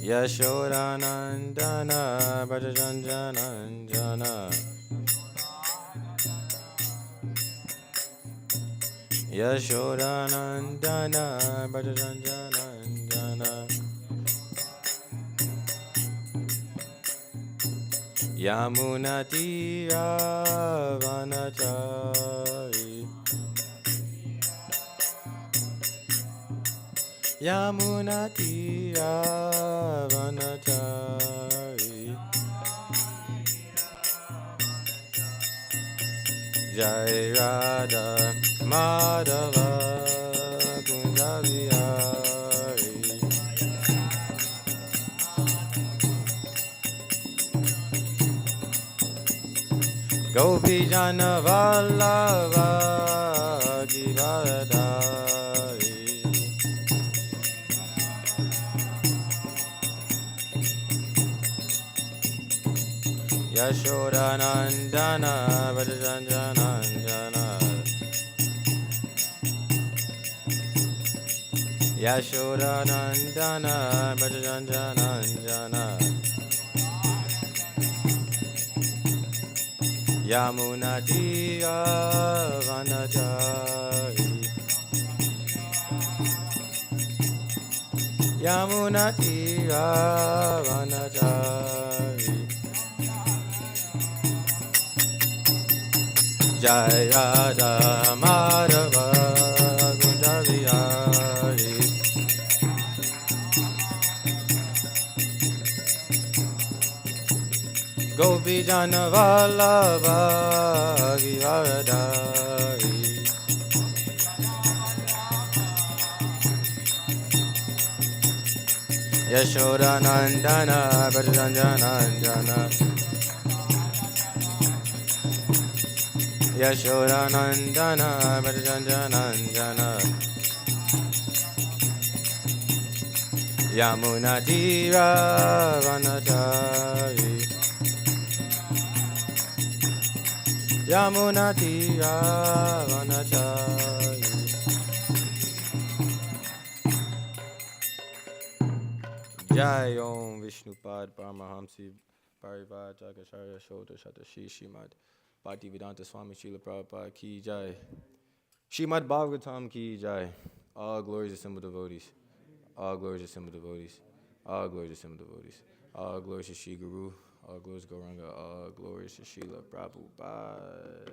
Yashodanandana Brajanjanandana Yashodanandana Brajanjanandana Yamunatira Vanachari Yamunatira Vanachari Jai Radha Madhava Kunjavihari Gopi Jana Vallabha Giridhari Yashodanandana Brajanjanandana Yashodanandana Brajanjanandana Yamunatira Vanachari Yamunatira Vanachari Jai Radha Madhava Kunjavihari Gopi Jana Vallabha Giridhari Yashodanandana Brajanjanandana Yashodanandana Brajanjanandana Yamunatira Vanachari Yamunatira Vanachari Jai Om Vishnupad Paramahamsi Parivad Jagacharya Shodha Shatashi Shrimad Bhaktivedanta Swami Srila Prabhupada Ki Jai Shrimad Bhagavatam Ki Jai. All glories to simple devotees. All glories to simple devotees. All glories to simple devotees. All glories to Shri Guru. All glories to Gauranga. All glories to Srila Prabhupada.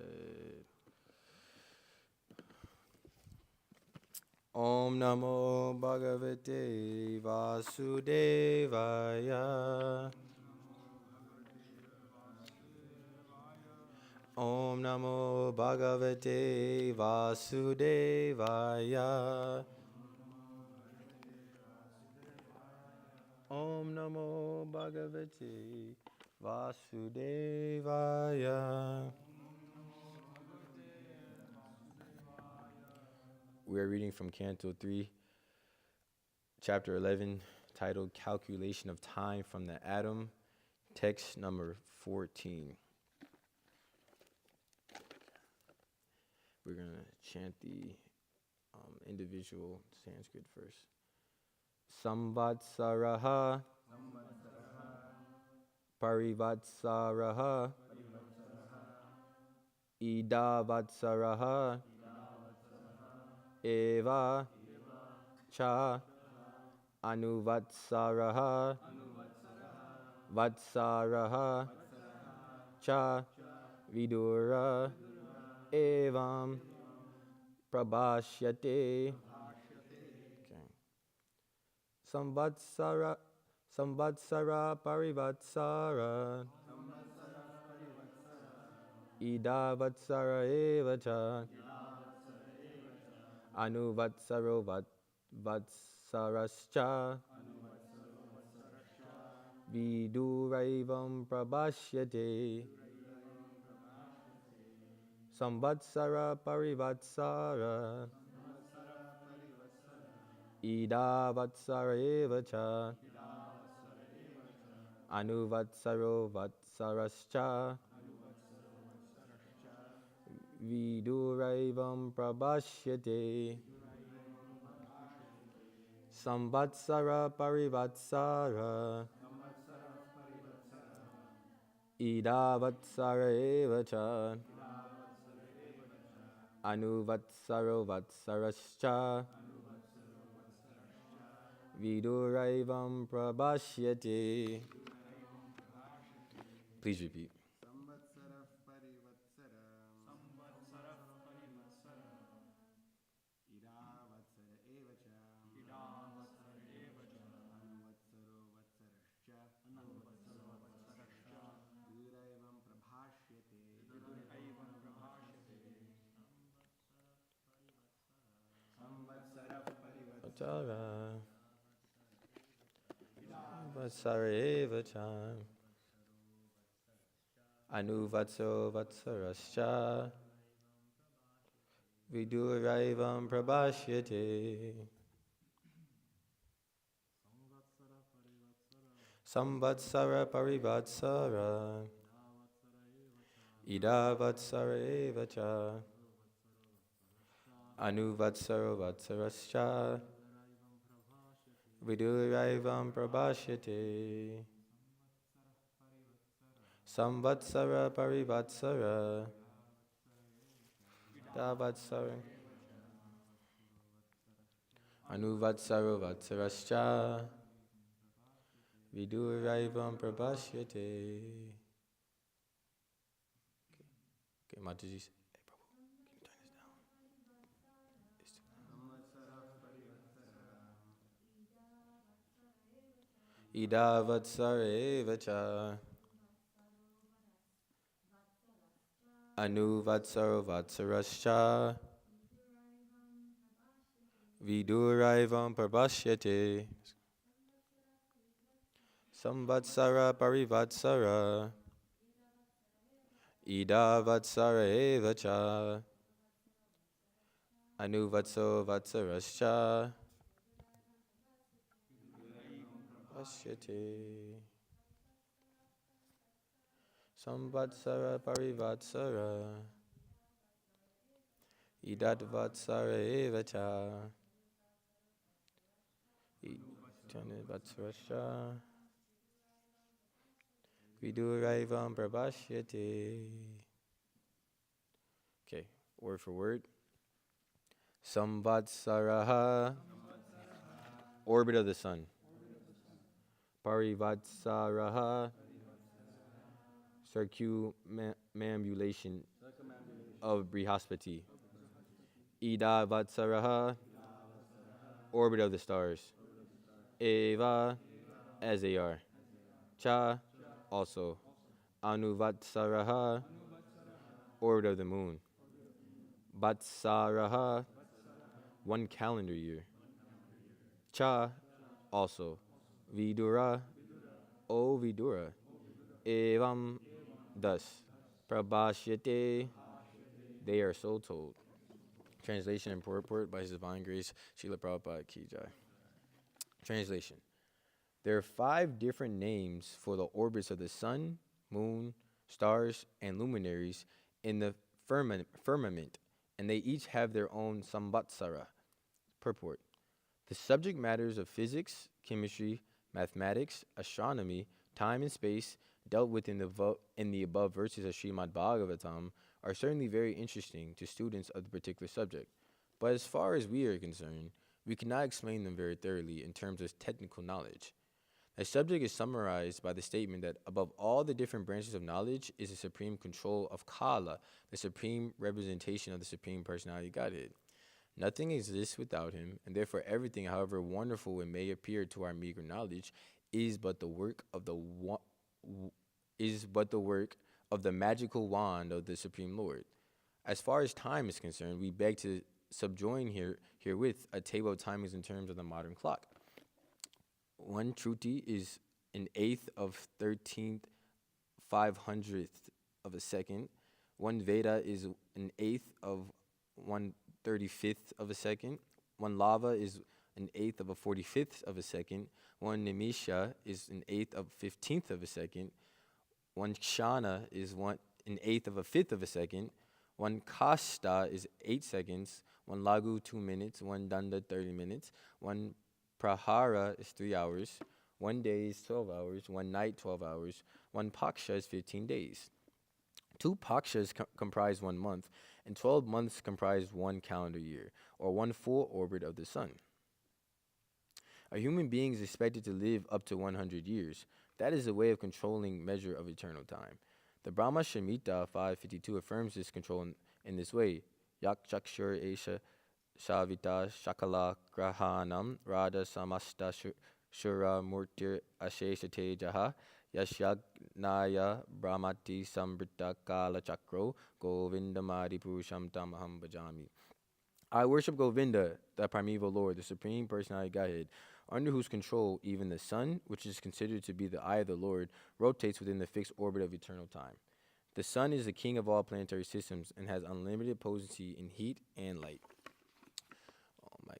Om Namo Bhagavate Vasudevaya. Om Namo Bhagavate Vasudevaya. Om Namo Bhagavate Vasudevaya. We are reading from Canto 3, Chapter 11, titled Calculation of Time from the Atom, text number 14. We're going to chant the individual Sanskrit first. Samvatsaraha, Parivatsaraha, Idavatsaraha, Eva, Cha, Anuvatsaraha, Vatsaraha, Cha, Vidura, Evam, Prabhashyate. Okay. Samvatsara Parivatsara, Idavatsara Evacha, Anuvatsaro Vatsarascha, Viduraivam Prabhashyate. Samvatsara Parivatsara, Idavatsara Evacha, Anuvatsaro Vatsarascha, Viduraivam Prabhashyate. Samvatsara parivatsara. Ida vatsara evacha. Anuvatsaro vatsarascha. Viduraivam prabhashyate. Please repeat. Samvatsara parivatsara. Ida vatsara evacha. Anuvatsaro vatsarascha. Viduraivam prabhashyate. Samvatsara parivatsara. Vatsara. Vatsara evacha. Anuvatso vatsarascha. Viduraivam prabhashyate. Samvatsara parivatsara. Ida vatsara evacha. Anuvatsaro vatsarascha. Viduraivam prabhashyate. Samvatsara parivatsara. Ida vatsara. Anuvatsaro vatsarascha. Viduraivam prabhashyate. Okay, Mataji. Hey, Prabhu, can you turn this down? It's too loud. Samvatsara parivatsara. Ida vatsara evacha. Anuvatsaro vatsarascha. Viduraivam prabhashyate. Samvatsara parivatsara. Ida vatsara evacha. Anuvatso vatsarascha. Prabhashyate. Samvatsara parivatsara. Idat vatsara evacha. Itane vatsarascha. Viduraivam prabhashyate. Okay, word for word. Samvatsaraha. Orbit of the sun. Parivatsaraha. Circumambulation of Brihaspati. Ida Vatsaraha. Orbit of the stars. Eva, as they are. Cha, also. Anuvatsaraha. Orbit of the moon. Vatsaraha. 1 calendar year. Cha, also. Vidura, O Vidura. Evam, thus. Prabhashyate, they are so told. Translation and purport by His Divine Grace, Srila Prabhupada Ki Jai. Translation. There are 5 different names for the orbits of the sun, moon, stars, and luminaries in the firmament, and they each have their own samvatsara. Purport. The subject matters of physics, chemistry, mathematics, astronomy, time and space dealt with in the above verses of Srimad Bhagavatam are certainly very interesting to students of the particular subject. But as far as we are concerned, we cannot explain them very thoroughly in terms of technical knowledge. The subject is summarized by the statement that above all the different branches of knowledge is the supreme control of Kala, the supreme representation of the Supreme Personality Godhead. Nothing exists without him, and therefore everything, however wonderful it may appear to our meager knowledge, is but the work of the magical wand of the Supreme Lord. As far as time is concerned, we beg to subjoin herewith a table of timings in terms of the modern clock. 1 Truti is an eighth of 13th 500th of a second. 1 Veda is an eighth of 1/35th of a second. 1 Lava is an eighth of a 45th of a second. 1 Nimisha is an eighth of 15th of a second. 1 Kshana is an eighth of a fifth of a second. 1 Kasta is 8 seconds. 1 Lagu 2 minutes. 1 Danda 30 minutes. 1 Prahara is 3 hours. 1 day is 12 hours. 1 night, 12 hours. 1 paksha is 15 days. 2 pakshas comprise 1 month, and 12 months comprise 1 calendar year, or 1 full orbit of the sun. A human being is expected to live up to 100 years. That is a way of controlling measure of eternal time. The Brahma Shemita 552 affirms this control in this way. Yak chakshur esha shavita shakala grahanam rada samasta shura murtir ashesha tejaha yasyagnaya brahmati sambrita kala chakro govindamadi purusham tamaham bhajami. I worship Govinda, the primeval Lord, the Supreme Personality Godhead, under whose control even the sun, which is considered to be the eye of the Lord, rotates within the fixed orbit of eternal time. The sun is the king of all planetary systems and has unlimited potency in heat and light. Oh my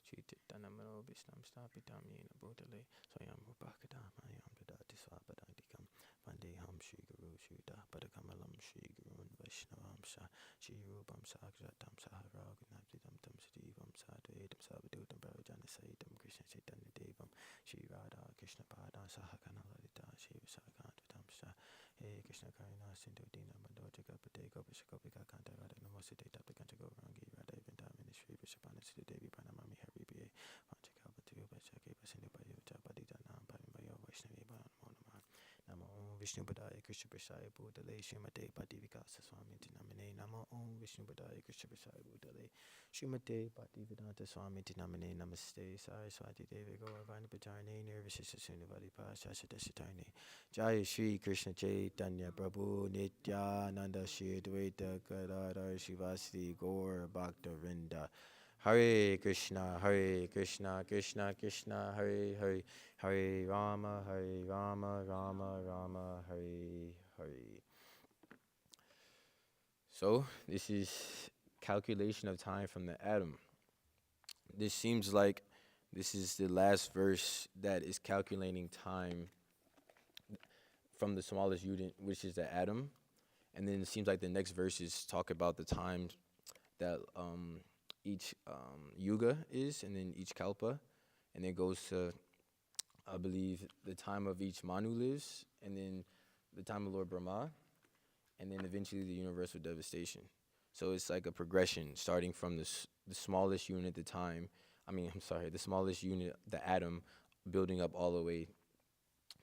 Shri Tittanamano Vishnam Stapitamina Bhutale Swayam Rupakadamayam Dadati Swapadantikam Vandeham Shri Guru Shri Dapadakamalam Shri Gurun Vaishnavam Sha Shri Rupam Sagratam Saharaganapitam Tam Srivam Sadvedam Savadutam Bhavajana Saitam Krishna Chaitanya Devam Shri Radha Krishna Pada Sahakana Lalita Shri Visakantam Sha Hey Krishna Karina Sindhu Dina Mandoja Gopate Gopisha Gopika Kanta Radha Namosite Tapta Kanta Gaurangi Radha Vindamini Shri Vishapana Sri Devi Pranamami Hari BA Vanchakavatu Vachaki Vasini Bayo Japadita Nam Parimayo Vaishnavi Namo Namah Namo Om Vishnu Padaya Krishna Prasaya Bhutale Srimate Bhaktivedanta Swami Namine Namo Om Vishnu Padaya Krishna Prasaya Bhutale Srimate Bhaktivedanta Swami Namine Namaste Saraswati Devi Gauravani Pacharne Nirvishisa Sunivadi Pasasadasatarne Jai Shri Krishna Chaitanya Prabhu Nityananda Shri Dvaita Gadadhar Shivasri Gaur Bhakta Vrinda Hare Krishna Krishna Krishna Hare Hare Hare Rama Rama Rama Hare Hare. So this is calculation of time from the atom. This seems like this is the last verse that is calculating time from the smallest unit, which is the atom. And then it seems like the next verses talk about the times that each yuga is, and then each kalpa. And then it goes to, I believe, the time of each Manu lives, and then the time of Lord Brahma, and then eventually the universal devastation. So it's like a progression, starting from the smallest unit at the time. The smallest unit, the atom, building up all the way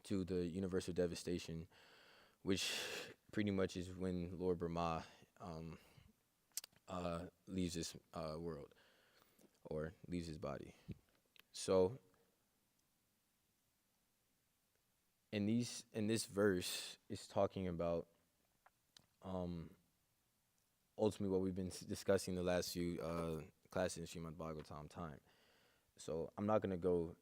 to the universal devastation, which pretty much is when Lord Brahma leaves this world, or leaves his body. So in this verse is talking about ultimately what we've been discussing the last few classes in Srimad Bhagavatam time. So I'm not going to go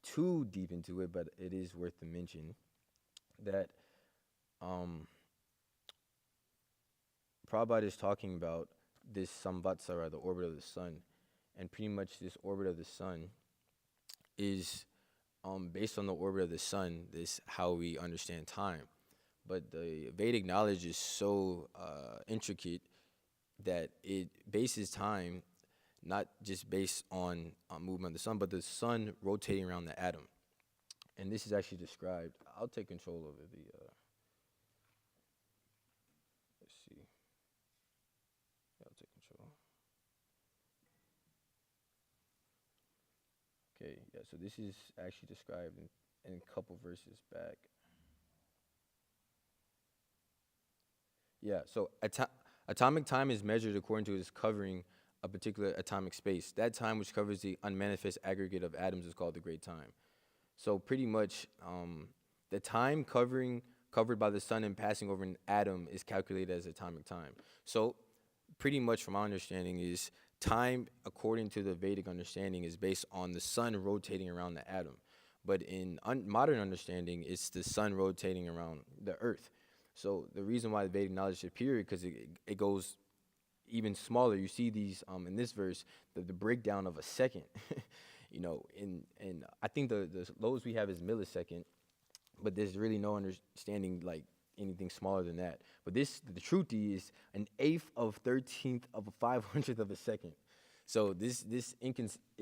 too deep into it, but it is worth to mention that Prabhupada is talking about this samvatsara, the orbit of the sun, and pretty much this orbit of the sun is based on the orbit of the sun. This how we understand time, but the Vedic knowledge is so intricate that it bases time not just based on movement of the sun, but the sun rotating around the atom. And this is actually described. I'll take control over the. Let's see. Yeah, I'll take control. Okay, yeah. So this is actually described in a couple verses back. Yeah. So atomic time is measured according to its covering a particular atomic space. That time which covers the unmanifest aggregate of atoms is called the great time. So pretty much the time covered by the sun and passing over an atom is calculated as atomic time. So pretty much from my understanding is time, according to the Vedic understanding, is based on the sun rotating around the atom. But in modern understanding, it's the sun rotating around the earth. So the reason why the Vedic knowledge is superior, because it goes even smaller. You see these in this verse, the breakdown of a second. I think the lowest we have is millisecond, but there's really no understanding like anything smaller than that. But the truth is an eighth of 13th of a 500th of a second. So this is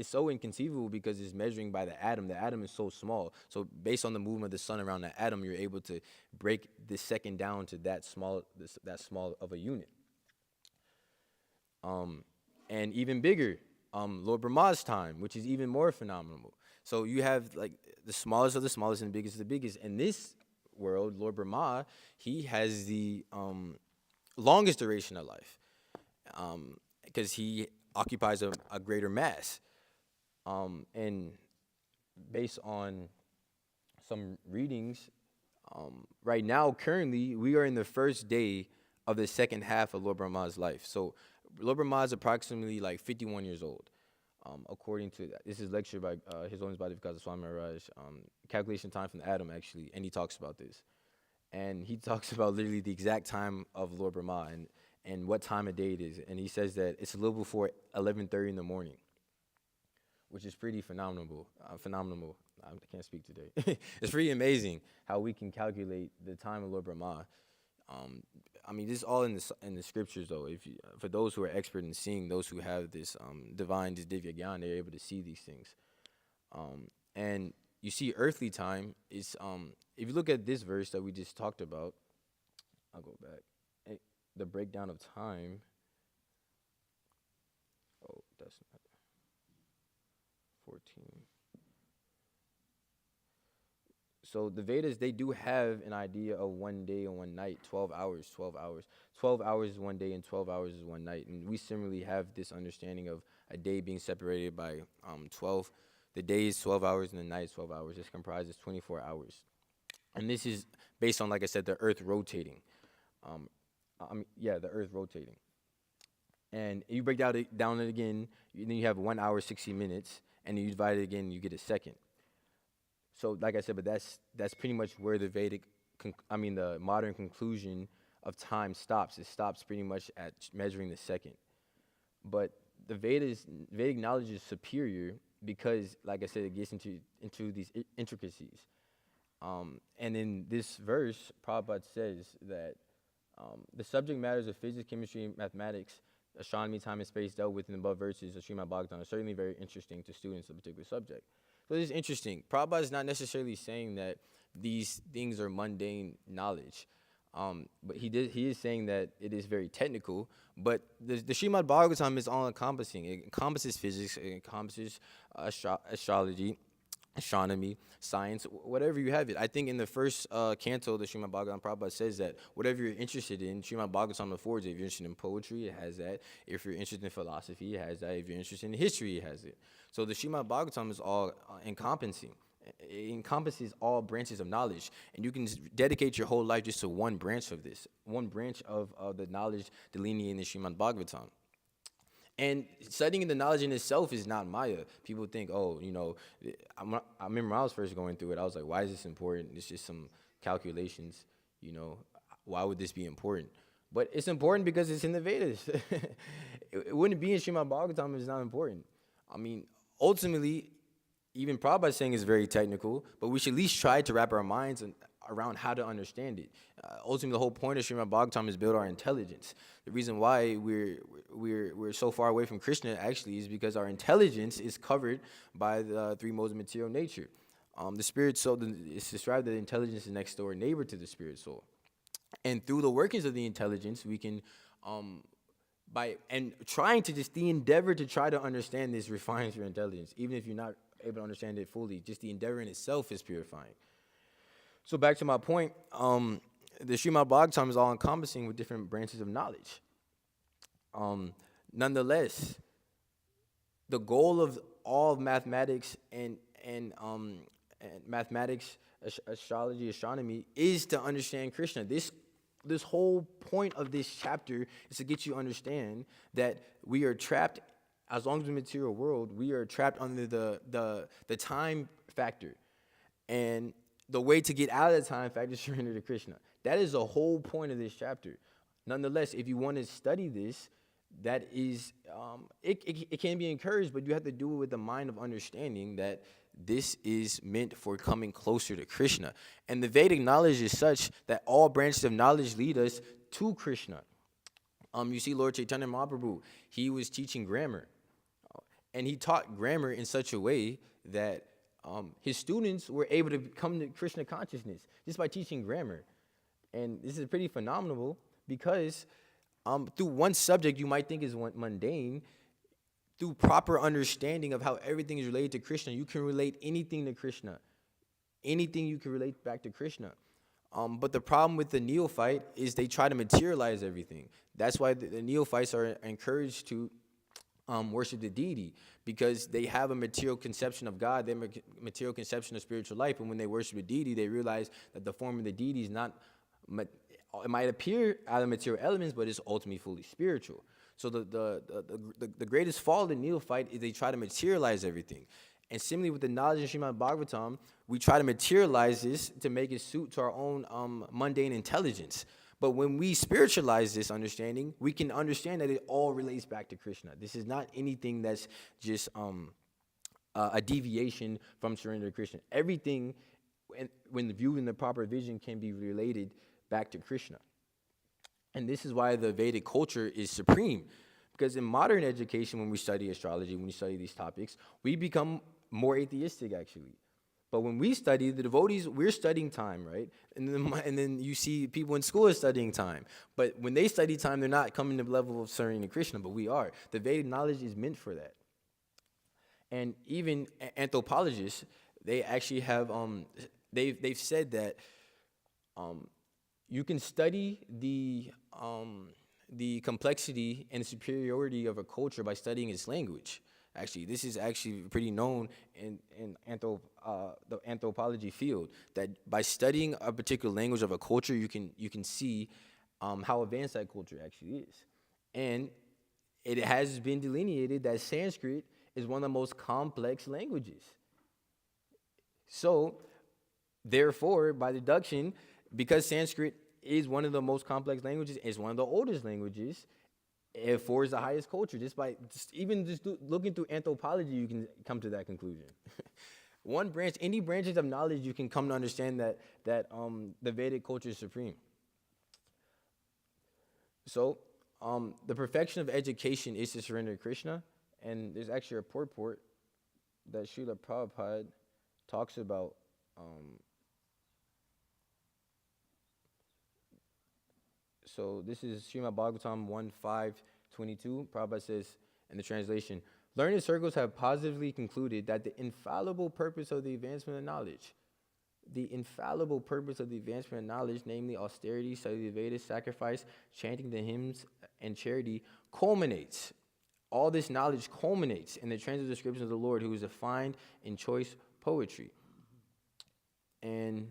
so inconceivable because it's measuring by the atom. The atom is so small. So based on the movement of the sun around the atom, you're able to break this second down to that small of a unit. And even bigger, Lord Brahma's time, which is even more phenomenal. So you have like the smallest of the smallest and the biggest of the biggest. In this world, Lord Brahma, he has the longest duration of life because he occupies a greater mass. And based on some readings, right now, currently, we are in the first day of the second half of Lord Brahma's life. So Lord Brahma is approximately like 51 years old. According to this is lecture by His Holiness Bhadavikaza Swami Maharaj, calculation time from the atom actually, and he talks about this, and he talks about literally the exact time of Lord Brahma and what time of day it is, and he says that it's a little before 11:30 in the morning, which is pretty phenomenal. I can't speak today. It's pretty amazing how we can calculate the time of Lord Brahma. I mean, this is all in the scriptures, though. For those who are expert in seeing, those who have this divine, this divya gyan, they're able to see these things. And you see, earthly time is, if you look at this verse that we just talked about, I'll go back. The breakdown of time. Oh, that's not 14. So the Vedas, they do have an idea of 1 day and 1 night, 12 hours, 12 hours. 12 hours is 1 day and 12 hours is 1 night. And we similarly have this understanding of a day being separated by 12. The day is 12 hours and the night is 12 hours. This comprises 24 hours. And this is based on, like I said, the earth rotating. The earth rotating. And you break down it again, then you have 1 hour, 60 minutes, and then you divide it again, you get a second. So, like I said, but that's pretty much where the the modern conclusion of time stops. It stops pretty much at measuring the second. But the Vedic knowledge is superior because, like I said, it gets into these intricacies. And in this verse, Prabhupada says that the subject matters of physics, chemistry, mathematics, astronomy, time and space dealt with in the above verses of Srimad Bhagavatam are certainly very interesting to students of a particular subject. So this is interesting. Prabhupada is not necessarily saying that these things are mundane knowledge, but he is saying that it is very technical. But the Srimad Bhagavatam is all-encompassing. It encompasses physics, it encompasses astrology, astronomy, science, whatever you have it. I think in the first canto of the Srimad Bhagavatam, Prabhupada says that whatever you're interested in, Srimad Bhagavatam affords it. If you're interested in poetry, it has that. If you're interested in philosophy, it has that. If you're interested in history, it has it. So the Srimad Bhagavatam is all encompassing. It encompasses all branches of knowledge. And you can dedicate your whole life just to one branch of this, one branch of the knowledge delineating the Srimad Bhagavatam. And studying the knowledge in itself is not Maya. People think, I remember when I was first going through it, I was like, why is this important? It's just some calculations, why would this be important? But it's important because it's in the Vedas. It wouldn't be in Srimad Bhagavatam if it's not important. I mean, ultimately, even Prabhupada is saying it's very technical, but we should at least try to wrap our minds around how to understand it. Ultimately, the whole point of Srimad Bhagavatam is build our intelligence. The reason why we're so far away from Krishna actually is because our intelligence is covered by the three modes of material nature. The spirit soul, it's described that the intelligence is next door neighbor to the spirit soul. And through the workings of the intelligence, we can, the endeavor to try to understand this refines your intelligence. Even if you're not able to understand it fully, just the endeavor in itself is purifying. So back to my point, the Srimad Bhagavatam is all encompassing with different branches of knowledge. Nonetheless, the goal of all of mathematics and mathematics, astrology, astronomy is to understand Krishna. This whole point of this chapter is to get you to understand that we are trapped, as long as in the material world, we are trapped under the time factor. And the way to get out of the time factor is surrender to Krishna. That is the whole point of this chapter. Nonetheless, if you want to study this, that is, it can be encouraged, but you have to do it with the mind of understanding that this is meant for coming closer to Krishna. And the Vedic knowledge is such that all branches of knowledge lead us to Krishna. You see Lord Chaitanya Mahaprabhu, he was teaching grammar. And he taught grammar in such a way that his students were able to come to Krishna consciousness just by teaching grammar. And this is pretty phenomenal because through one subject you might think is mundane, through proper understanding of how everything is related to Krishna, you can relate anything to Krishna. Anything you can relate back to Krishna. But the problem with the neophyte is they try to materialize everything. That's why the neophytes are encouraged to worship the deity, because they have a material conception of God, they have a material conception of spiritual life, and when they worship the deity, they realize that the form of the deity is not, it might appear out of material elements, but it's ultimately fully spiritual. So the greatest fault in neophyte is they try to materialize everything. And similarly with the knowledge of Srimad Bhagavatam, we try to materialize this to make it suit to our own mundane intelligence. But when we spiritualize this understanding, we can understand that it all relates back to Krishna. This is not anything that's just a deviation from surrender to Krishna. Everything, when viewed in the proper vision, can be related back to Krishna. And this is why the Vedic culture is supreme. Because in modern education, when we study astrology, when we study these topics, we become more atheistic, actually. But when we study, the devotees, we're studying time, right? And then you see people in school are studying time. But when they study time, they're not coming to the level of surrendering to Krishna, but we are. The Vedic knowledge is meant for that. And even anthropologists, they actually have, they've said that you can study the complexity and superiority of a culture by studying its language. Actually, this is actually pretty known in the anthropology field, that by studying a particular language of a culture, you can see how advanced that culture actually is. And it has been delineated that Sanskrit is one of the most complex languages. So, therefore, by deduction, because Sanskrit is one of the most complex languages, it's one of the oldest languages, it affords the highest culture. Just looking through anthropology, you can come to that conclusion. One branch, any branches of knowledge, you can come to understand that the Vedic culture is supreme. So, the perfection of education is to surrender to Krishna, and there's actually a purport that Srila Prabhupada talks about. So this is Srimad Bhagavatam 1.5.22. Prabhupada says in the translation, learned circles have positively concluded that the infallible purpose of the advancement of knowledge, namely austerity, study of the Vedas, sacrifice, chanting the hymns, and charity, culminates. All this knowledge culminates in the transitive description of the Lord, who is defined in choice poetry. And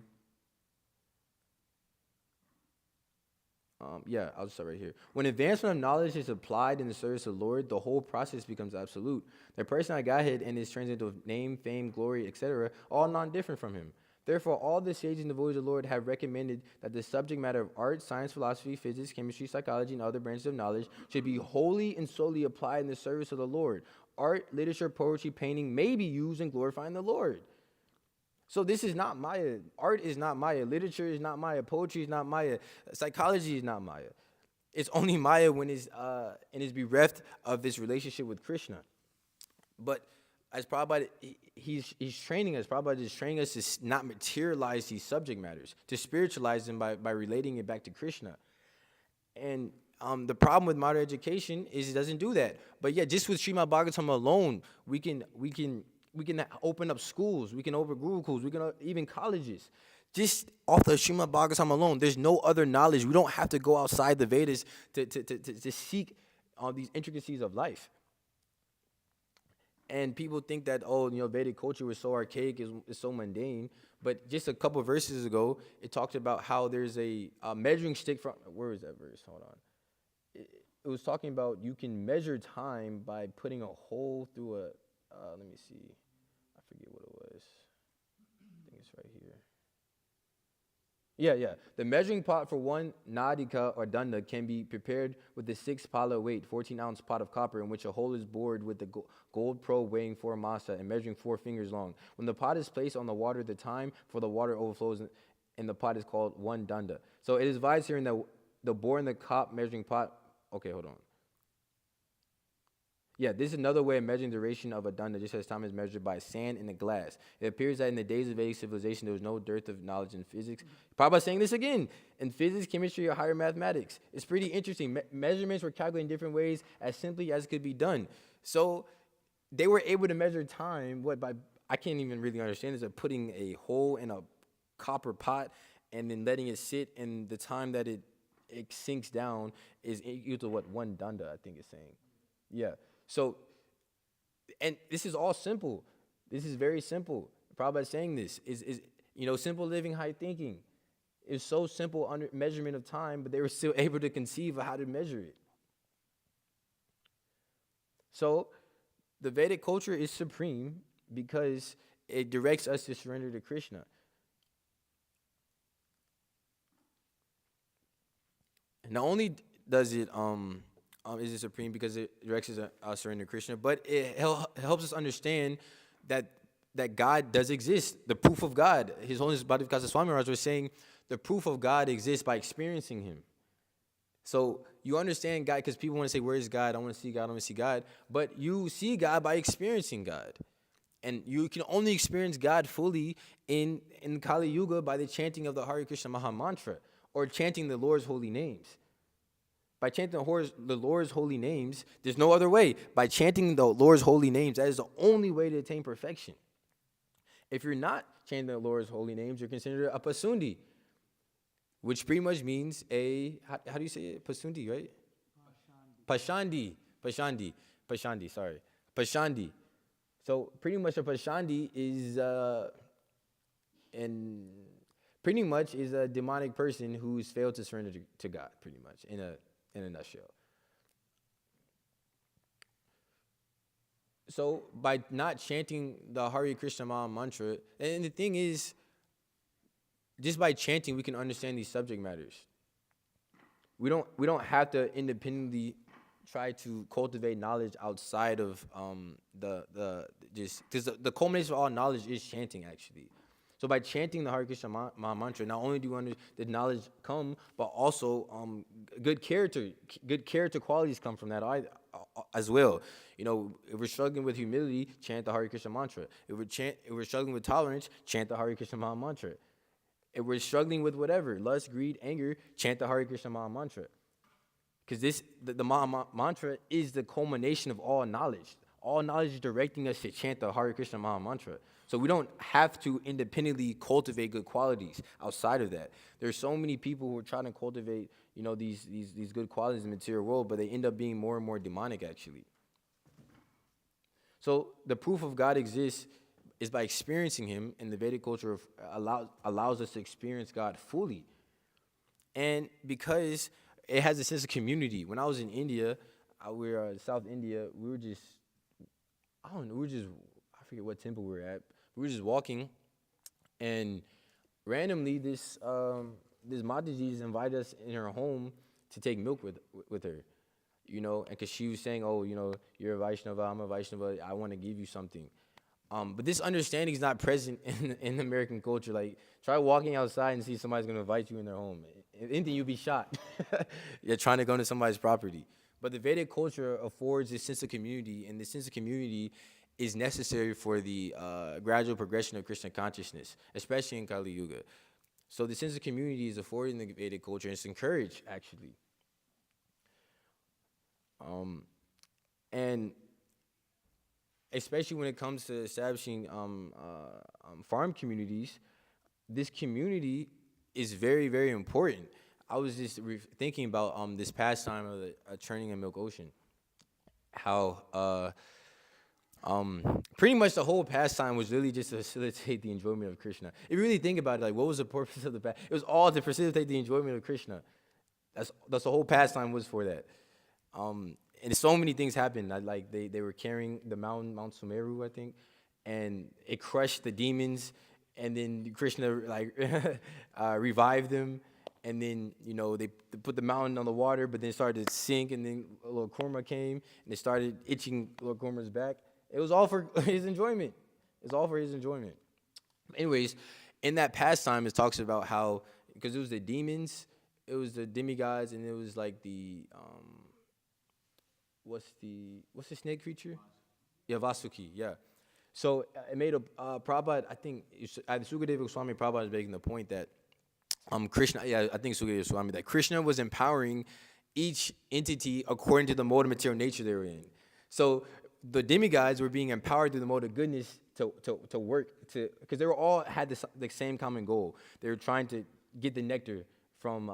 I'll start right here. When advancement of knowledge is applied in the service of the Lord, the whole process becomes absolute. The personal Godhead and his transcendental name, fame, glory, etc., all non-different from him. Therefore, all the sages and devotees of the Lord have recommended that the subject matter of art, science, philosophy, physics, chemistry, psychology, and other branches of knowledge should be wholly and solely applied in the service of the Lord. Art, literature, poetry, painting may be used in glorifying the Lord. So this is not Maya. Art is not Maya. Literature is not Maya. Poetry is not Maya. Psychology is not Maya. It's only Maya when it's bereft of this relationship with Krishna. But as Prabhupada, he's training us. Prabhupada is training us to not materialize these subject matters, to spiritualize them by relating it back to Krishna. And the problem with modern education is it doesn't do that. But yeah, just with Srimad Bhagavatam alone, we can open up schools, we can open gurukuls, we can even colleges. Just off the Srimad Bhagavatam alone, there's no other knowledge. We don't have to go outside the Vedas to seek all these intricacies of life. And people think that, Vedic culture was so archaic, is so mundane. But just a couple of verses ago, it talked about how there's a measuring stick from, where is that verse? Hold on. It was talking about you can measure time by putting a hole through let me see. I forget what it was. I think it's right here. Yeah. The measuring pot for one nadika or danda can be prepared with the 6 pala weight, 14-ounce pot of copper in which a hole is bored with the gold probe weighing 4 masa and measuring 4 fingers long. When the pot is placed on the water, the time for the water overflows in the pot is called one danda. So it is advised here in the bore in the cup measuring pot. Okay, hold on. Yeah, this is another way of measuring the duration of a danda, just as time is measured by sand in a glass. It appears that in the days of Vedic civilization, there was no dearth of knowledge in physics. Prabhupada saying this again, in physics, chemistry, or higher mathematics. It's pretty interesting. Measurements were calculated in different ways as simply as could be done. So they were able to measure time, I can't even really understand this, of putting a hole in a copper pot and then letting it sit, and the time that it sinks down is equal to what, one danda, I think it's saying. Yeah. So, and this is all simple. This is very simple. Prabhupada saying this is simple living, high thinking. It's so simple under measurement of time, but they were still able to conceive of how to measure it. So, the Vedic culture is supreme because it directs us to surrender to Krishna. Not only does it is it supreme because it directs us to surrender to Krishna, but it helps us understand that God does exist. The proof of God. His Holiness Bhaktivedanta Swami Maharaj was saying the proof of God exists by experiencing Him. So you understand God, because people want to say, where is God? I want to see God, I want to see God. But you see God by experiencing God. And you can only experience God fully in Kali Yuga by the chanting of the Hare Krishna Maha Mantra or chanting the Lord's holy names. By chanting the Lord's holy names, there's no other way. By chanting the Lord's holy names, that is the only way to attain perfection. If you're not chanting the Lord's holy names, you're considered a pasundi, which pretty much means how do you say it? Pasundi, right? Pashandi. So pretty much a pashandi is pretty much is a demonic person who's failed to surrender to God, pretty much, in a nutshell. So by not chanting the Hare Krishna Maha Mantra, and the thing is, just by chanting, we can understand these subject matters. We don't have to independently try to cultivate knowledge outside of because the culmination of all knowledge is chanting, actually. So by chanting the Hare Krishna Maha Mantra, not only do we understand the knowledge come, but also good character qualities come from that as well. If we're struggling with humility, chant the Hare Krishna Mantra. If we're struggling with tolerance, chant the Hare Krishna Maha Mantra. If we're struggling with whatever, lust, greed, anger, chant the Hare Krishna Maha Mantra. Because the Maha Mantra is the culmination of all knowledge. All knowledge is directing us to chant the Hare Krishna Maha Mantra. So we don't have to independently cultivate good qualities outside of that. There's so many people who are trying to cultivate, these good qualities in the material world, but they end up being more and more demonic, actually. So the proof of God exists is by experiencing Him, and the Vedic culture allows us to experience God fully. And because it has a sense of community. When I was in India, we were in South India, I forget what temple we were at. We were just walking, and randomly this Mataji just invited us in her home to take milk with her, and because she was saying, oh, you're a Vaishnava, I'm a Vaishnava, I want to give you something. But this understanding is not present in American culture. Like, try walking outside and see somebody's going to invite you in their home. If anything, you'll be shot. You're trying to go into somebody's property. But the Vedic culture affords this sense of community, and this sense of community is necessary for the gradual progression of Krishna consciousness, especially in Kali Yuga. So the sense of community is afforded in the Vedic culture, and it's encouraged, actually. And especially when it comes to establishing farm communities, this community is very, very important. I was just thinking about this pastime of the churning a milk ocean. How pretty much the whole pastime was really just to facilitate the enjoyment of Krishna. If you really think about it, like, what was the purpose of the pastime? It was all to facilitate the enjoyment of Krishna. That's the whole pastime was for that. And so many things happened. They were carrying the Mount Sumeru, I think, and it crushed the demons, and then Krishna like revived them, and then they put the mountain on the water, but then it started to sink, and then Lord Kurma came and they started itching Lord Kurma's back. It was all for his enjoyment. It's all for his enjoyment. Anyways, in that pastime, it talks about how, because it was the demons, it was the demigods, and it was like the what's the snake creature? Yeah, Vasuki. Yeah. So it made a Prabhupada. I think Sukadeva Goswami Prabhupada is making the point that Krishna. Yeah, I think Sukadeva Goswami, that Krishna was empowering each entity according to the mode of material nature they were in. So the demigods were being empowered through the mode of goodness to work, because they were all had the same common goal. They were trying to get the nectar from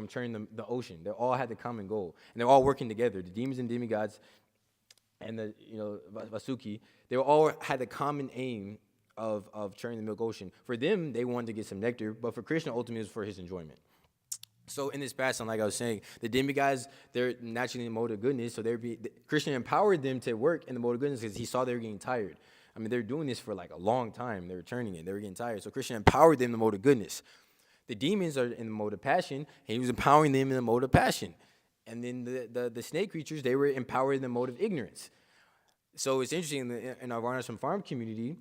churning the ocean. They all had the common goal, and they're all working together. The demons and demigods and the Vasuki, they all had the common aim of churning the milk ocean. For them, they wanted to get some nectar, but for Krishna, ultimately, it was for his enjoyment. So in this pastime, like I was saying, the demigods, they're naturally in the mode of goodness, so Krishna empowered them to work in the mode of goodness because he saw they were getting tired. I mean, they're doing this for like a long time. They were turning it. They were getting tired. So Krishna empowered them in the mode of goodness. The demons are in the mode of passion, and he was empowering them in the mode of passion. And then the snake creatures, they were empowered in the mode of ignorance. So it's interesting in our Varnashram farm community,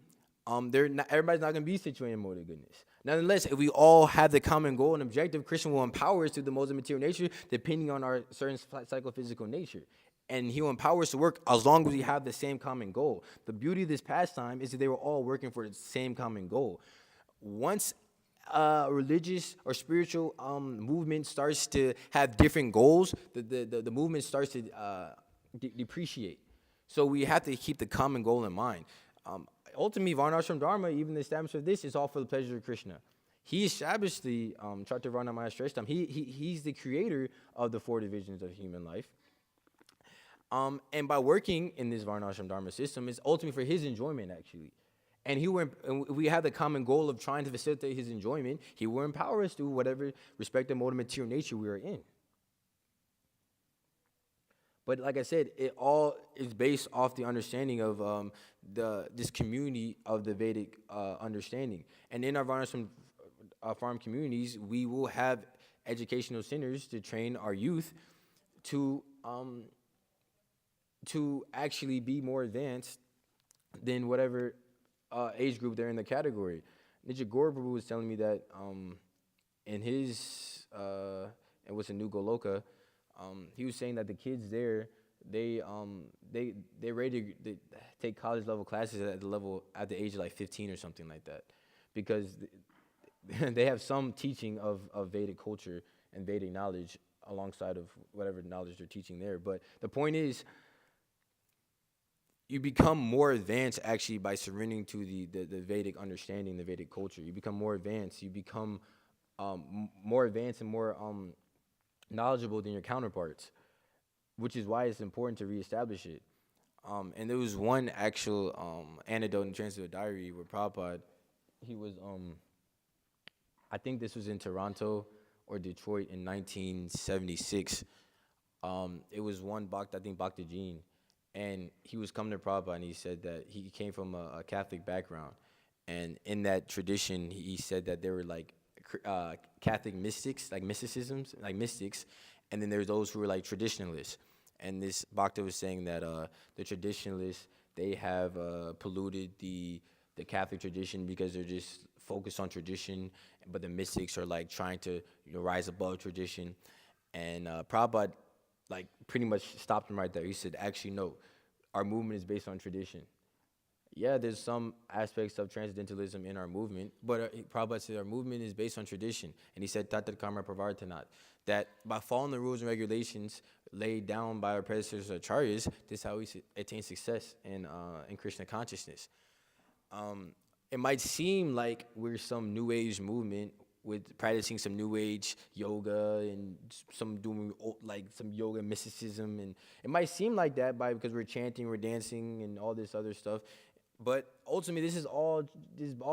everybody's not going to be situated in mode of goodness. Nonetheless, if we all have the common goal and objective, Krishna will empower us through the modes of material nature, depending on our certain psychophysical nature. And he will empower us to work as long as we have the same common goal. The beauty of this pastime is that they were all working for the same common goal. Once religious or spiritual movement starts to have different goals, the movement starts to depreciate. So we have to keep the common goal in mind. Ultimately, Varnashram Dharma, even the establishment of this, is all for the pleasure of Krishna. He established the Chaturvarna Mahashreshtam. He's the creator of the 4 divisions of human life. And by working in this Varnashram Dharma system, it's ultimately for his enjoyment, actually. And we have the common goal of trying to facilitate his enjoyment. He will empower us through whatever respective mode of material nature we are in. But like I said, it all is based off the understanding of this community of the Vedic understanding. And in our Varnashram farm communities, we will have educational centers to train our youth to actually be more advanced than whatever age group they're in the category. Nitya Gaur Prabhu was telling me that in his and what's in New Goloka, he was saying that the kids there, they're ready to take college level classes at the age of like 15 or something like that, because they have some teaching of Vedic culture and Vedic knowledge alongside of whatever knowledge they're teaching there. But the point is, you become more advanced actually by surrendering to the Vedic understanding, the Vedic culture. You become more advanced. You become more advanced and more knowledgeable than your counterparts, which is why it's important to reestablish it. And there was one actual anecdote in Transcendental Diary where Prabhupada, he was, I think this was in Toronto or Detroit in 1976. It was one Bhakta, I think Bhakta Jean, and he was coming to Prabhupada and he said that he came from a Catholic background. And in that tradition, he said that there were like Catholic mystics, like mysticisms, like mystics, and then there's those who were like traditionalists. And this Bhakta was saying that the traditionalists, they have polluted the Catholic tradition because they're just focused on tradition, but the mystics are like trying to rise above tradition. And Prabhupada like pretty much stopped him right there. He said, actually, no, our movement is based on tradition. Yeah, there's some aspects of transcendentalism in our movement, but Prabhupada said our movement is based on tradition. And he said, Tatat Karma Pravartanat, that by following the rules and regulations laid down by our predecessors acharyas, this is how we attain success in Krishna consciousness. It might seem like we're some New Age movement with practicing some New Age yoga and some doing like some yoga mysticism, and it might seem like that because we're chanting, we're dancing, and all this other stuff. But ultimately, this is all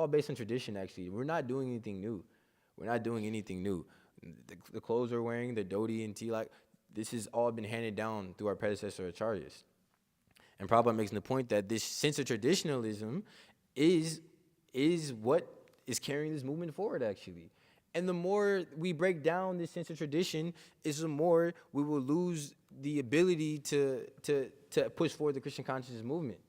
based on tradition. Actually, we're not doing anything new. We're not doing anything new. The clothes we're wearing, the dhoti and tilak, this has all been handed down through our predecessor acharyas. And Prabhupada makes the point that this sense of traditionalism is what is carrying this movement forward, actually. And the more we break down this sense of tradition, is the more we will lose the ability to push forward the Christian consciousness movement.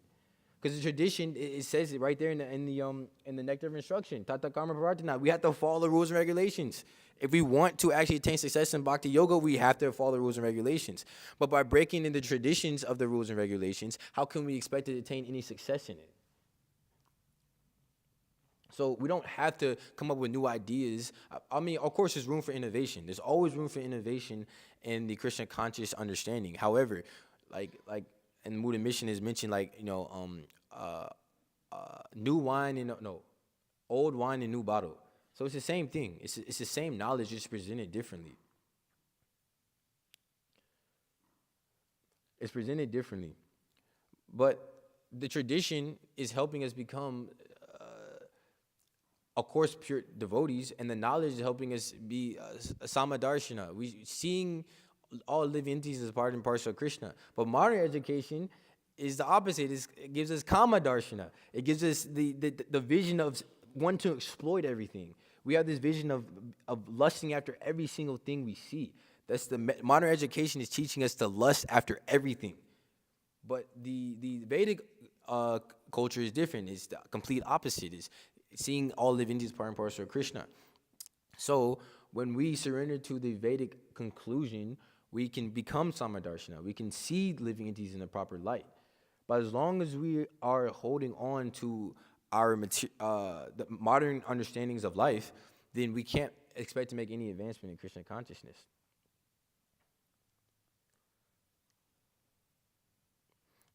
Because the tradition, it says it right there in the nectar of instruction. Tata karma prarthana. We have to follow the rules and regulations. If we want to actually attain success in bhakti yoga, we have to follow the rules and regulations. But by breaking in the traditions of the rules and regulations, how can we expect to attain any success in it? So we don't have to come up with new ideas. I mean, of course, there's room for innovation. There's always room for innovation in the Krishna conscious understanding. However, like and Muda Mission is mentioned, like, new wine in no old wine in new bottle. So it's the same thing. It's the same knowledge, just presented differently. It's presented differently, but the tradition is helping us become, of course, pure devotees, and the knowledge is helping us be samadarshana. We seeing all living entities as part and parcel of Krishna. But modern education is the opposite. It gives us kama darshana. It gives us the vision of wanting to exploit everything. We have this vision of lusting after every single thing we see. That's modern education is teaching us to lust after everything. But the Vedic culture is different. It's the complete opposite. It's seeing all living entities part and parcel of Krishna. So when we surrender to the Vedic conclusion, we can become samadarshana. We can see living entities in the proper light. But as long as we are holding on to our the modern understandings of life, then we can't expect to make any advancement in Krishna consciousness.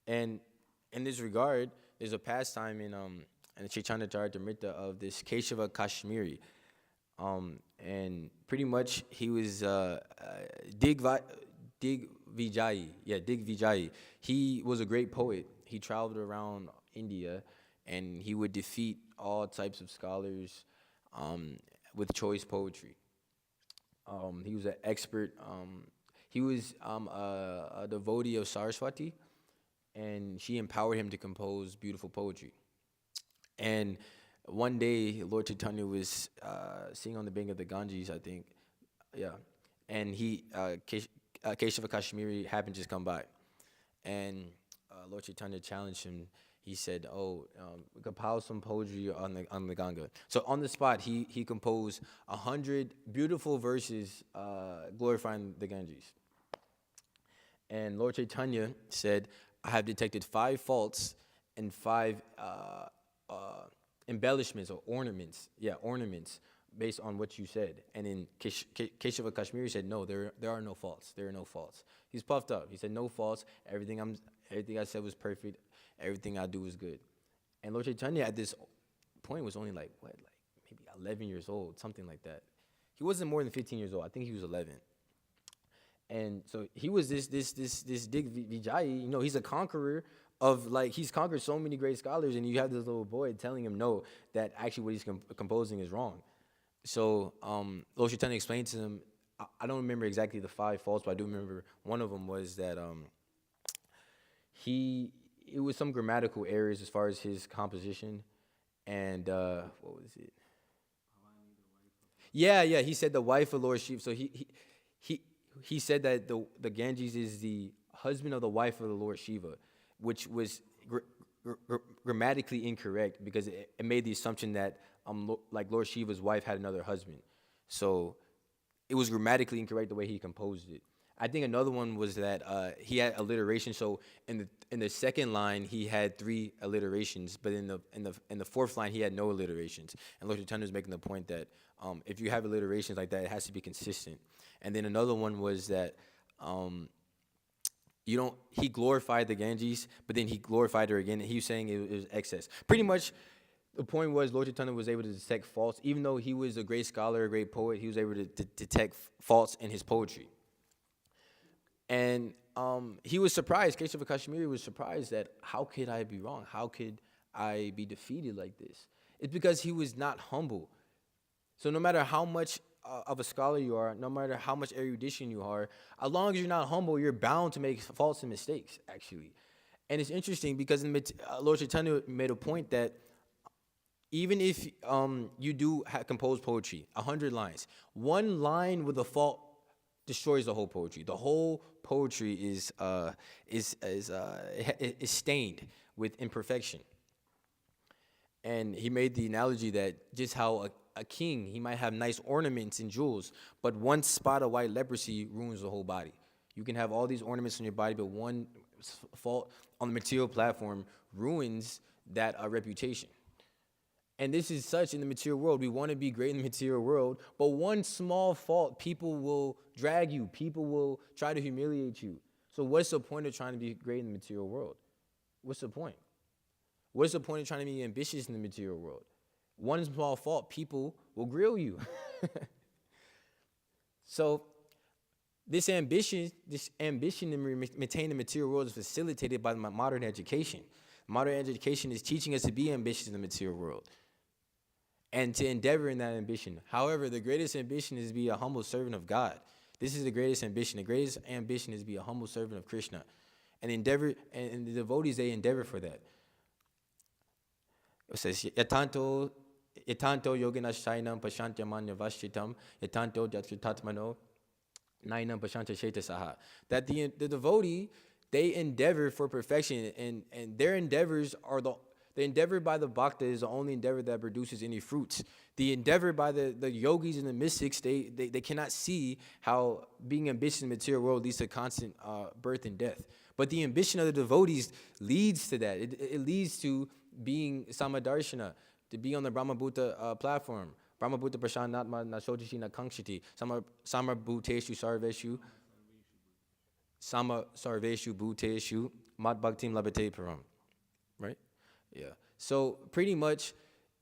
And in this regard, there's a pastime in the Chaitanya Charitamrita of this Keshava Kashmiri. And pretty much he was Digvijayi. Yeah, Digvijayi. He was a great poet. He traveled around India, and he would defeat all types of scholars with choice poetry. He was an expert. He was a devotee of Saraswati, and she empowered him to compose beautiful poetry. And one day, Lord Chaitanya was singing on the bank of the Ganges, I think. Yeah. And Keshava Kashmiri happened to just come by. And Lord Chaitanya challenged him. He said, compile some poetry on the Ganga. So on the spot, he composed 100 beautiful verses glorifying the Ganges. And Lord Chaitanya said, I have detected 5 faults and 5 embellishments or ornaments. Yeah, ornaments based on what you said. And then Keshava Kashmiri said, no, there are no faults. There are no faults. He's puffed up. He said, no faults. Everything I said was perfect. Everything I do was good. And Lord Chaitanya at this point was only like maybe 11 years old, something like that. He wasn't more than 15 years old. I think he was 11. And so he was this Digvijayi, he's a conqueror of, he's conquered so many great scholars, and you have this little boy telling him no, that actually what he's composing is wrong. So Lord Chaitanya explained to him, I don't remember exactly the 5 faults, but I do remember one of them was that it was some grammatical errors as far as his composition, and what was it? Yeah, he said the wife of Lord Shiva. So he said that the Ganges is the husband of the wife of the Lord Shiva, which was grammatically incorrect because it made the assumption that Lord Shiva's wife had another husband. So it was grammatically incorrect the way he composed it. I think another one was that he had alliteration. So in the second line he had 3 alliterations, but in the fourth line he had no alliterations. And Lord Chaitanya was making the point that if you have alliterations like that, it has to be consistent. And then another one was that he glorified the Ganges, but then he glorified her again. He was saying it was excess. Pretty much the point was Lord Chaitanya was able to detect faults. Even though he was a great scholar, a great poet, he was able to detect faults in his poetry. And he was surprised, Keshava Kashmiri was surprised that how could I be wrong? How could I be defeated like this? It's because he was not humble. So no matter how much of a scholar you are, no matter how much erudition you are, as long as you're not humble, you're bound to make faults and mistakes, actually. And it's interesting because Lord Chaitanya made a point that Even if you do compose poetry, 100 lines, one line with a fault destroys the whole poetry. The whole poetry is stained with imperfection. And he made the analogy that just how a king, he might have nice ornaments and jewels, but one spot of white leprosy ruins the whole body. You can have all these ornaments on your body, but one fault on the material platform ruins that reputation. And this is such in the material world. We want to be great in the material world, but one small fault, people will drag you. People will try to humiliate you. So what's the point of trying to be great in the material world? What's the point? What's the point of trying to be ambitious in the material world? One small fault, people will grill you. So this ambition to maintain the material world is facilitated by modern education. Modern education is teaching us to be ambitious in the material world and to endeavor in that ambition. However, the greatest ambition is to be a humble servant of God. This is the greatest ambition. The greatest ambition is to be a humble servant of Krishna. And endeavor, and the devotees, they endeavor for that. It says, yatanto yogina shainam pashantyamanya vashchitam, yatanto jatsutatmano nainam pashanta shetasaha. That the devotee, they endeavor for perfection, and their endeavors are the endeavor by the bhakta is the only endeavor that produces any fruits. The endeavor by the yogis and the mystics, they cannot see how being ambitious in the material world leads to constant birth and death. But the ambition of the devotees leads to that. It leads to being samadarshana, to be on the Brahmabhuta platform. Brahmabhuta prashanatma nashojishi nakankshiti, samarbhuteshu sarveshu, sama sarveshu bhuteshu, mat bhaktim labate param. Right? Yeah. So pretty much,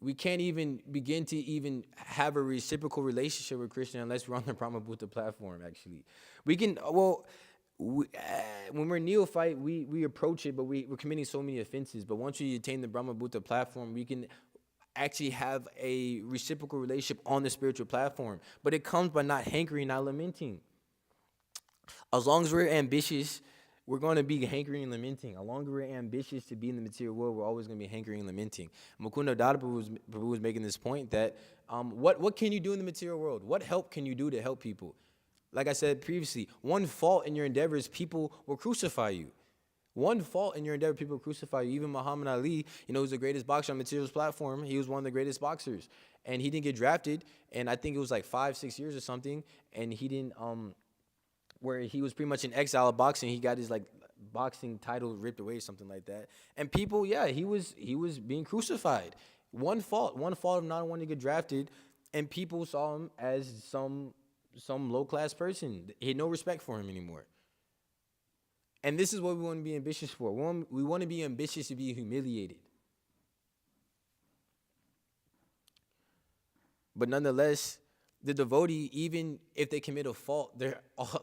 we can't even begin to even have a reciprocal relationship with Krishna unless we're on the Brahmabhuta platform, actually. We can, when we're neophyte, we approach it, but we're committing so many offenses. But once we attain the Brahmabhuta platform, we can actually have a reciprocal relationship on the spiritual platform. But it comes by not hankering, not lamenting. As long as we're ambitious, we're going to be hankering and lamenting. As long as we're ambitious to be in the material world, we're always going to be hankering and lamenting. Navani-Hoda Prabhu was making this point that what can you do in the material world? What help can you do to help people? Like I said previously, one fault in your endeavors, people will crucify you. One fault in your endeavor, people will crucify you. Even Muhammad Ali, who's the greatest boxer on the materials platform, he was one of the greatest boxers. And he didn't get drafted, and I think it was like 5-6 years or something, and he didn't, where he was pretty much in exile of boxing. He got his like boxing title ripped away, something like that. And people, he was being crucified. One fault of not wanting to get drafted, and people saw him as some low-class person. He had no respect for him anymore. And this is what we want to be ambitious for. We want to be ambitious to be humiliated. But nonetheless, the devotee, even if they commit a fault,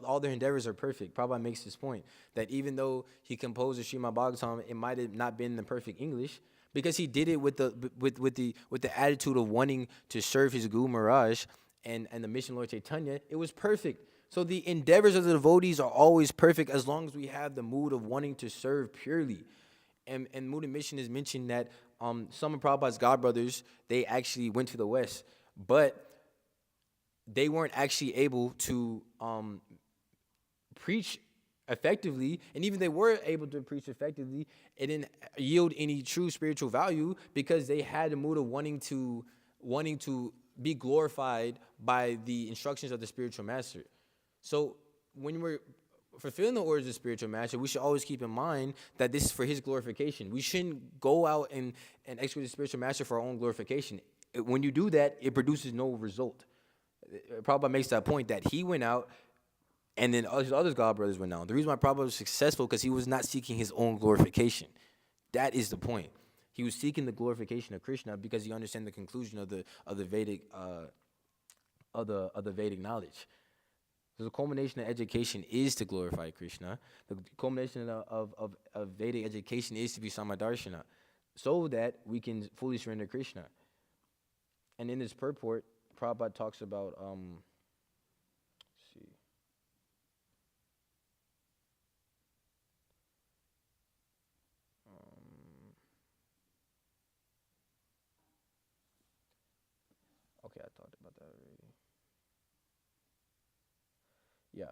all their endeavors are perfect. Prabhupada makes this point, that even though he composed the Srimad Bhagavatam, it might have not been in the perfect English, because he did it with the attitude of wanting to serve his Guru Maharaj and the mission Lord Chaitanya. It was perfect. So the endeavors of the devotees are always perfect as long as we have the mood of wanting to serve purely. And mood and mission is mentioned that some of Prabhupada's godbrothers, they actually went to the West, but they weren't actually able to preach effectively, and even they were able to preach effectively, it didn't yield any true spiritual value, because they had a mood of wanting to be glorified by the instructions of the spiritual master. So when we're fulfilling the orders of the spiritual master, we should always keep in mind that this is for his glorification. We shouldn't go out and execute the spiritual master for our own glorification. When you do that, it produces no result. Prabhupada makes that point, that he went out and then his other godbrothers went out. The reason why Prabhupada was successful, because he was not seeking his own glorification. That is the point. He was seeking the glorification of Krishna because he understood the conclusion of the Vedic Vedic knowledge. So the culmination of education is to glorify Krishna. The culmination of Vedic education is to be Samadarshana, so that we can fully surrender Krishna. And in this purport, Prabhupada talks about, let's see. okay, I talked about that already. Yeah.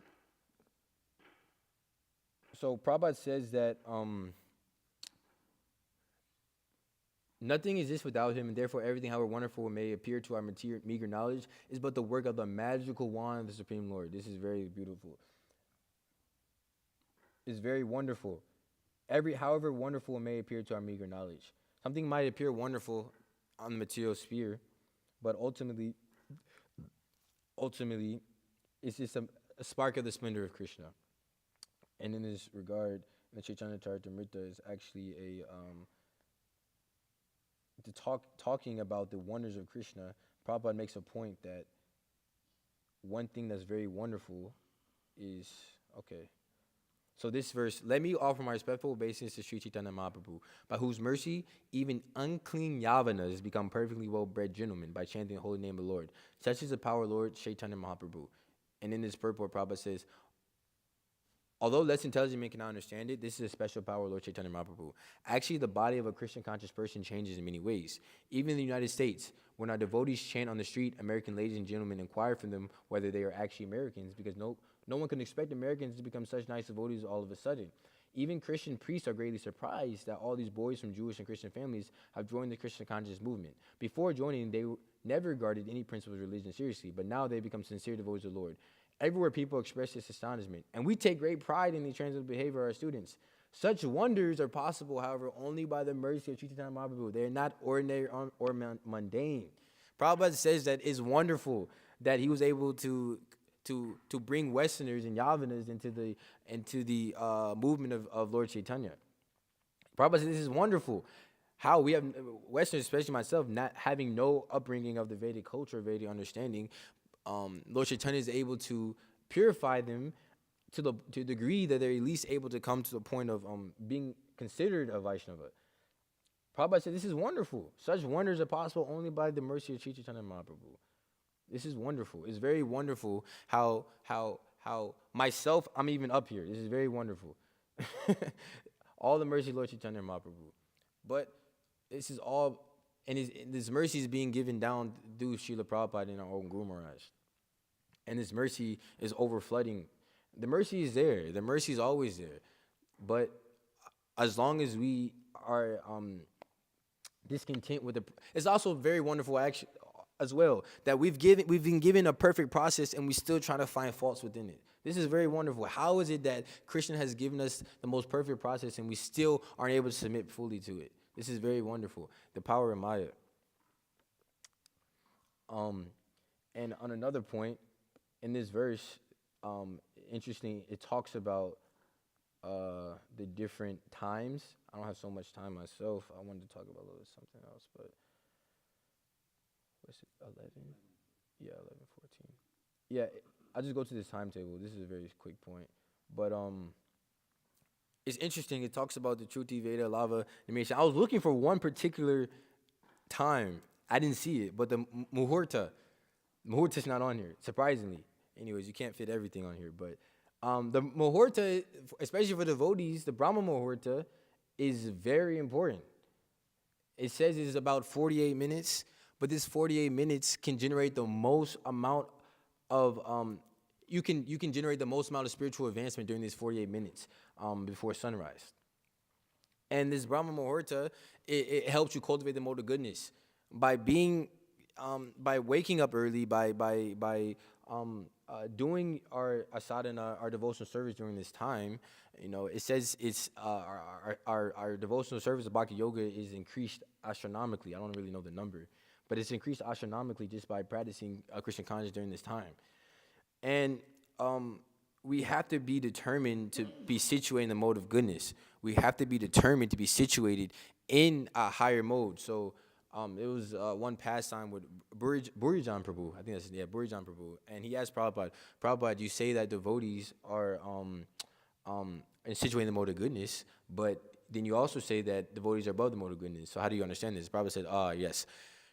So Prabhupada says that nothing exists without him, and therefore everything, however wonderful it may appear to our meager knowledge, is but the work of the magical wand of the Supreme Lord. This is very beautiful. It's very wonderful. However wonderful it may appear to our meager knowledge. Something might appear wonderful on the material sphere, but ultimately, it's just a spark of the splendor of Krishna. And in this regard, the Chaitanya Charitamrita is actually talking about the wonders of Krishna. Prabhupada makes a point that one thing that's very wonderful is, okay. So this verse, let me offer my respectful obeisance to Sri Chaitanya Mahaprabhu, by whose mercy even unclean Yavanas become perfectly well-bred gentlemen by chanting the holy name of the Lord. Such is the power of Lord Chaitanya Mahaprabhu. And in this purport, Prabhupada says, although less intelligent men cannot understand it, this is a special power of Lord Chaitanya Mahaprabhu. Actually, the body of a Christian conscious person changes in many ways. Even in the United States, when our devotees chant on the street, American ladies and gentlemen inquire from them whether they are actually Americans, because no one can expect Americans to become such nice devotees all of a sudden. Even Christian priests are greatly surprised that all these boys from Jewish and Christian families have joined the Christian conscious movement. Before joining, they never regarded any principles of religion seriously, but now they become sincere devotees of the Lord. Everywhere people express this astonishment, and we take great pride in the transcendental behavior of our students. Such wonders are possible, however, only by the mercy of Chaitanya Mahaprabhu. They are not ordinary or mundane. Prabhupada says that it's wonderful that he was able to bring Westerners and Yavanas into the movement of Lord Chaitanya. Prabhupada says this is wonderful. How we have Westerners, especially myself, not having no upbringing of the Vedic culture, Vedic understanding, Lord Chaitanya is able to purify them to the degree that they're at least able to come to the point of being considered a Vaishnava. Prabhupada said, this is wonderful. Such wonders are possible only by the mercy of Sri Chaitanya Mahaprabhu. This is wonderful. It's very wonderful how myself, I'm even up here. This is very wonderful. All the mercy of Lord Chaitanya Mahaprabhu. But this is all, and this mercy is being given down through Srila Prabhupada and our own Guru Maharaj. And this mercy is overflooding. The mercy is there. The mercy is always there. But as long as we are discontent with it's also very wonderful action as well that we've been given a perfect process and we still trying to find faults within it. This is very wonderful. How is it that Krishna has given us the most perfect process and we still aren't able to submit fully to it? This is very wonderful. The power of Maya. And on another point, in this verse, interesting, it talks about the different times. I don't have so much time myself. I wanted to talk about a little something else, but what's it, 11? Yeah, 11:14. Yeah, I'll just go to this timetable. This is a very quick point. But it's interesting. It talks about the Shruti, Veda, Lava, Nimesha. I was looking for one particular time. I didn't see it, but the Muhurta's not on here, surprisingly. Anyways, you can't fit everything on here, but the Muhurta, especially for devotees, the Brahma Muhurta is very important. It says it's about 48 minutes, but this 48 minutes can generate the most amount of you can generate the most amount of spiritual advancement during these 48 minutes before sunrise. And this Brahma Muhurta, it helps you cultivate the mode of goodness by being by waking up early, by doing our sadhana, our devotional service during this time. You know, it says it's our devotional service of Bhakti Yoga is increased astronomically. I don't really know the number, but it's increased astronomically just by practicing Krishna consciousness during this time. And we have to be determined to be situated in the mode of goodness. We have to be determined to be situated in a higher mode. So it was one pastime with Burijan Prabhu. I think that's, yeah, Burijan Prabhu. And he asked Prabhupada, you say that devotees are situated in the mode of goodness, but then you also say that devotees are above the mode of goodness. So how do you understand this? Prabhupada said, yes,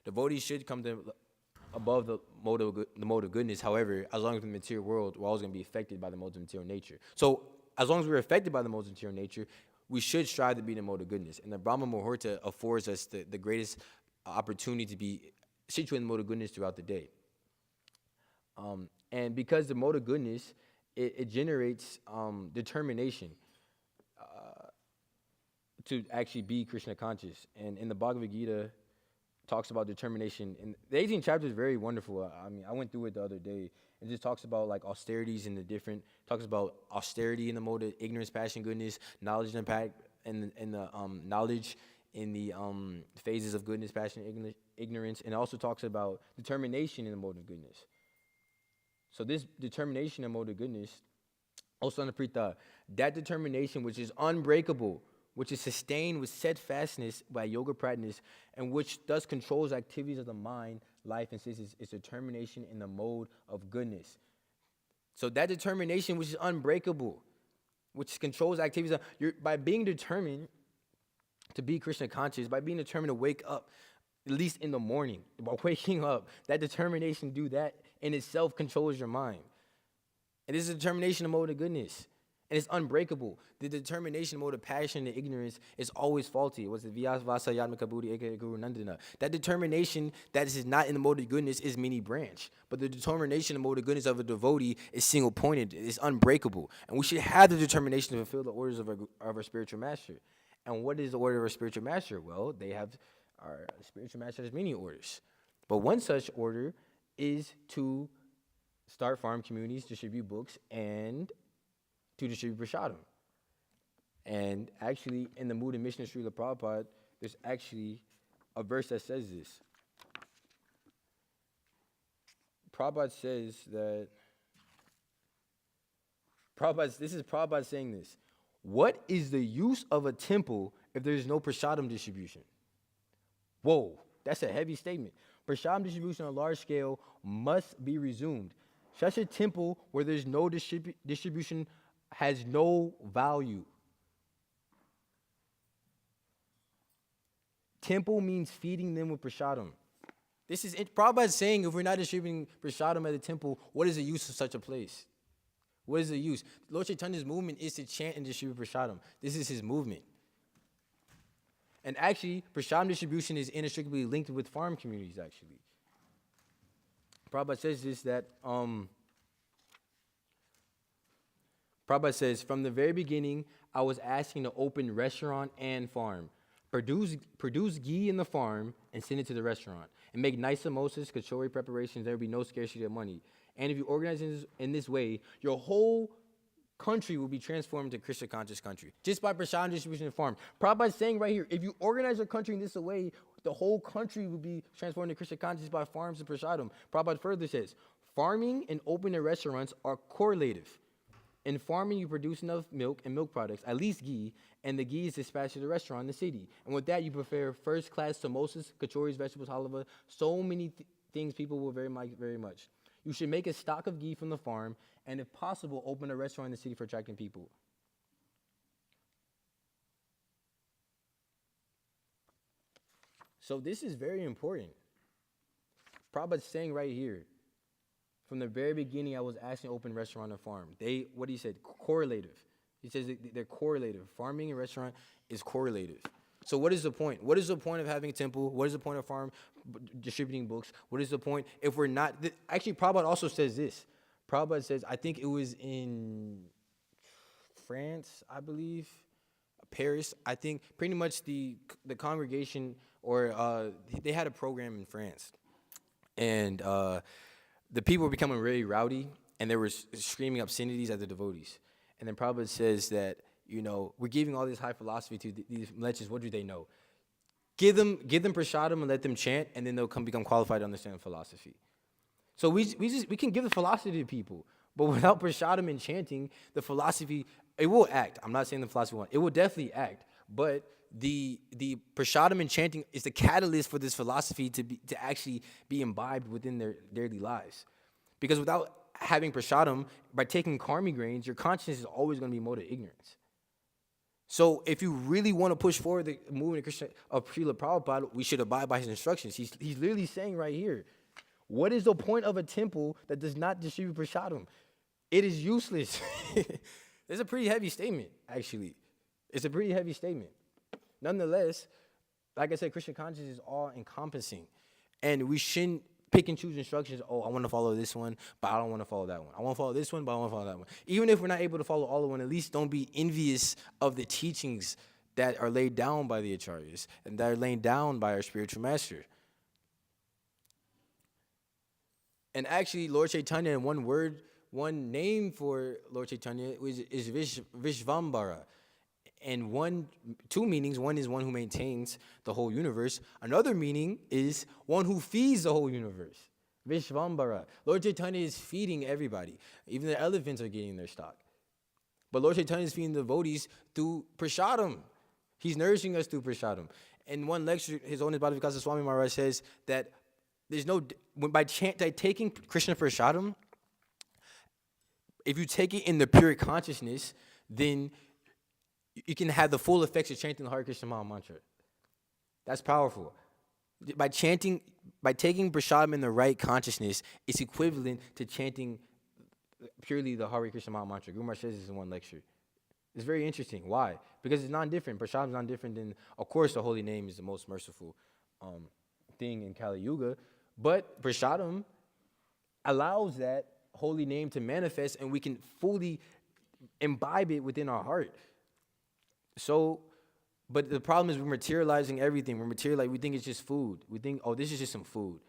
devotees should come to above the mode of goodness. However, as long as in the material world, we're always going to be affected by the modes of material nature. So as long as we're affected by the modes of material nature, we should strive to be in the mode of goodness. And the Brahma Muhurta affords us the greatest opportunity to be situate in the mode of goodness throughout the day. And because the mode of goodness, it generates determination to actually be Krishna conscious. And in the Bhagavad Gita, talks about determination. And the 18th chapter is very wonderful. I mean, I went through it the other day. It just talks about like austerities and the different, talks about austerity in the mode of ignorance, passion, goodness, knowledge and impact, and the knowledge in the phases of goodness, passion, ignorance. And it also talks about determination in the mode of goodness. So this determination in the mode of goodness, also Anaprita, that determination which is unbreakable, which is sustained with steadfastness by yoga practice, and which thus controls activities of the mind, life, and senses, is determination in the mode of goodness. So that determination which is unbreakable, which controls activities, by being determined to be Krishna conscious, by being determined to wake up, at least in the morning, by waking up, that determination to do that in itself controls your mind. And this is a determination in the mode of goodness. And it's unbreakable. The determination mode of passion and ignorance is always faulty. It was the Vyasa Yatmaka Buddhi aka Guru Nandana. That determination that is not in the mode of goodness is many branch. But the determination in the mode of goodness of a devotee is single pointed. It's unbreakable. And we should have the determination to fulfill the orders of our spiritual master. And what is the order of our spiritual master? Well, our spiritual master has many orders. But one such order is to start farm communities, distribute books, and to distribute prasadam. And actually, in the mood and mission of Srila Prabhupada, there's actually a verse that says this. Prabhupada says that, this is Prabhupada saying this. What is the use of a temple if there's no prasadam distribution? Whoa, that's a heavy statement. Prasadam distribution on a large scale must be resumed. Such a temple where there's no distribution has no value. Temple means feeding them with prasadam. This is Prabhupada is saying if we're not distributing prasadam at the temple, what is the use of such a place? What is the use? Lord Chaitanya's movement is to chant and distribute prasadam. This is his movement. And actually, prasadam distribution is inextricably linked with farm communities, actually. Prabhupada says this, that Prabhupada says, from the very beginning, I was asking to open restaurant and farm. Produce ghee in the farm and send it to the restaurant. And make nice samosas, kachori preparations, there will be no scarcity of money. And if you organize in this way, your whole country will be transformed to Krishna conscious country. Just by prasadam distribution and farm. Prabhupada is saying right here, if you organize your country in this way, the whole country will be transformed to Krishna conscious by farms and prasadam. Prabhupada further says, farming and opening restaurants are correlative. In farming, you produce enough milk and milk products, at least ghee, and the ghee is dispatched to the restaurant in the city. And with that, you prepare first-class samosas, kachoris, vegetables, halava, so many things people will very much. You should make a stock of ghee from the farm, and if possible, open a restaurant in the city for attracting people. So this is very important. Prabhupada's saying right here, from the very beginning, I was asking to open restaurant and farm. What he said, correlative. He says they're correlative. Farming and restaurant is correlative. So what is the point? What is the point of having a temple? What is the point of farm distributing books? What is the point if we're not? Actually, Prabhupada also says this. Prabhupada says, I think it was in France, I believe, Paris. I think pretty much the congregation or they had a program in France. And the people were becoming really rowdy, and they were screaming obscenities at the devotees. And then Prabhupada says that, we're giving all this high philosophy to these mlechas. What do they know? Give them prasadam and let them chant, and then they'll become qualified to understand philosophy. So we can give the philosophy to people, but without prasadam and chanting, the philosophy, it will act. I'm not saying the philosophy won't. It will definitely act, but the prasadam and chanting is the catalyst for this philosophy to actually be imbibed within their daily lives. Because without having prasadam, by taking karmi grains, your consciousness is always going to be mode of ignorance. So if you really want to push forward the movement of Srila Prabhupada, we should abide by his instructions. He's literally saying right here, what is the point of a temple that does not distribute prasadam? It is useless. It's a pretty heavy statement, actually. It's a pretty heavy statement. Nonetheless, like I said, Krishna consciousness is all-encompassing. And we shouldn't pick and choose instructions. Oh, I want to follow this one, but I don't want to follow that one. I want to follow this one, but I want to follow that one. Even if we're not able to follow all of one, at least don't be envious of the teachings that are laid down by the acharyas and that are laid down by our spiritual master. And actually, Lord Chaitanya, in one word, one name for Lord Chaitanya is Vishvambara. And two meanings. One is one who maintains the whole universe. Another meaning is one who feeds the whole universe. Vishvambara. Lord Chaitanya is feeding everybody. Even the elephants are getting their stock. But Lord Chaitanya is feeding the devotees through prasadam. He's nourishing us through prasadam. In one lecture, His Holiness Bhaktivedanta Swami Maharaj says that by taking Krishna prasadam, if you take it in the pure consciousness, then you can have the full effects of chanting the Hare Krishna Maha Mantra. That's powerful. By taking prasadam in the right consciousness, it's equivalent to chanting purely the Hare Krishna Maha Mantra. Guru Maharaj says this in one lecture. It's very interesting. Why? Because it's non-different. Prasadam is non-different than, of course, the holy name is the most merciful thing in Kali Yuga. But prasadam allows that holy name to manifest, and we can fully imbibe it within our heart. So, but the problem is we're materializing everything. We think it's just food. We think, oh, this is just some food,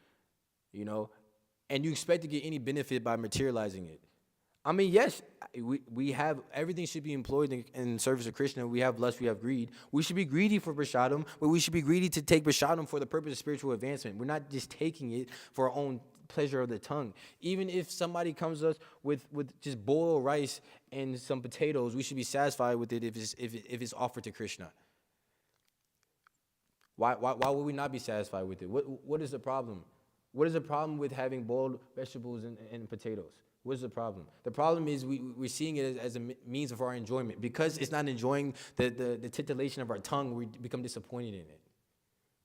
and you expect to get any benefit by materializing it. I mean, yes, we have, everything should be employed in service of Krishna. We have lust, we have greed. We should be greedy for prasadam, but we should be greedy to take prasadam for the purpose of spiritual advancement. We're not just taking it for our own pleasure of the tongue. Even if somebody comes to us with just boiled rice and some potatoes, we should be satisfied with it if it's offered to Krishna. Why would we not be satisfied with it? What is the problem? What is the problem with having boiled vegetables and potatoes? What is the problem? The problem is we're seeing it as a means of our enjoyment. Because it's not enjoying the titillation of our tongue, we become disappointed in it.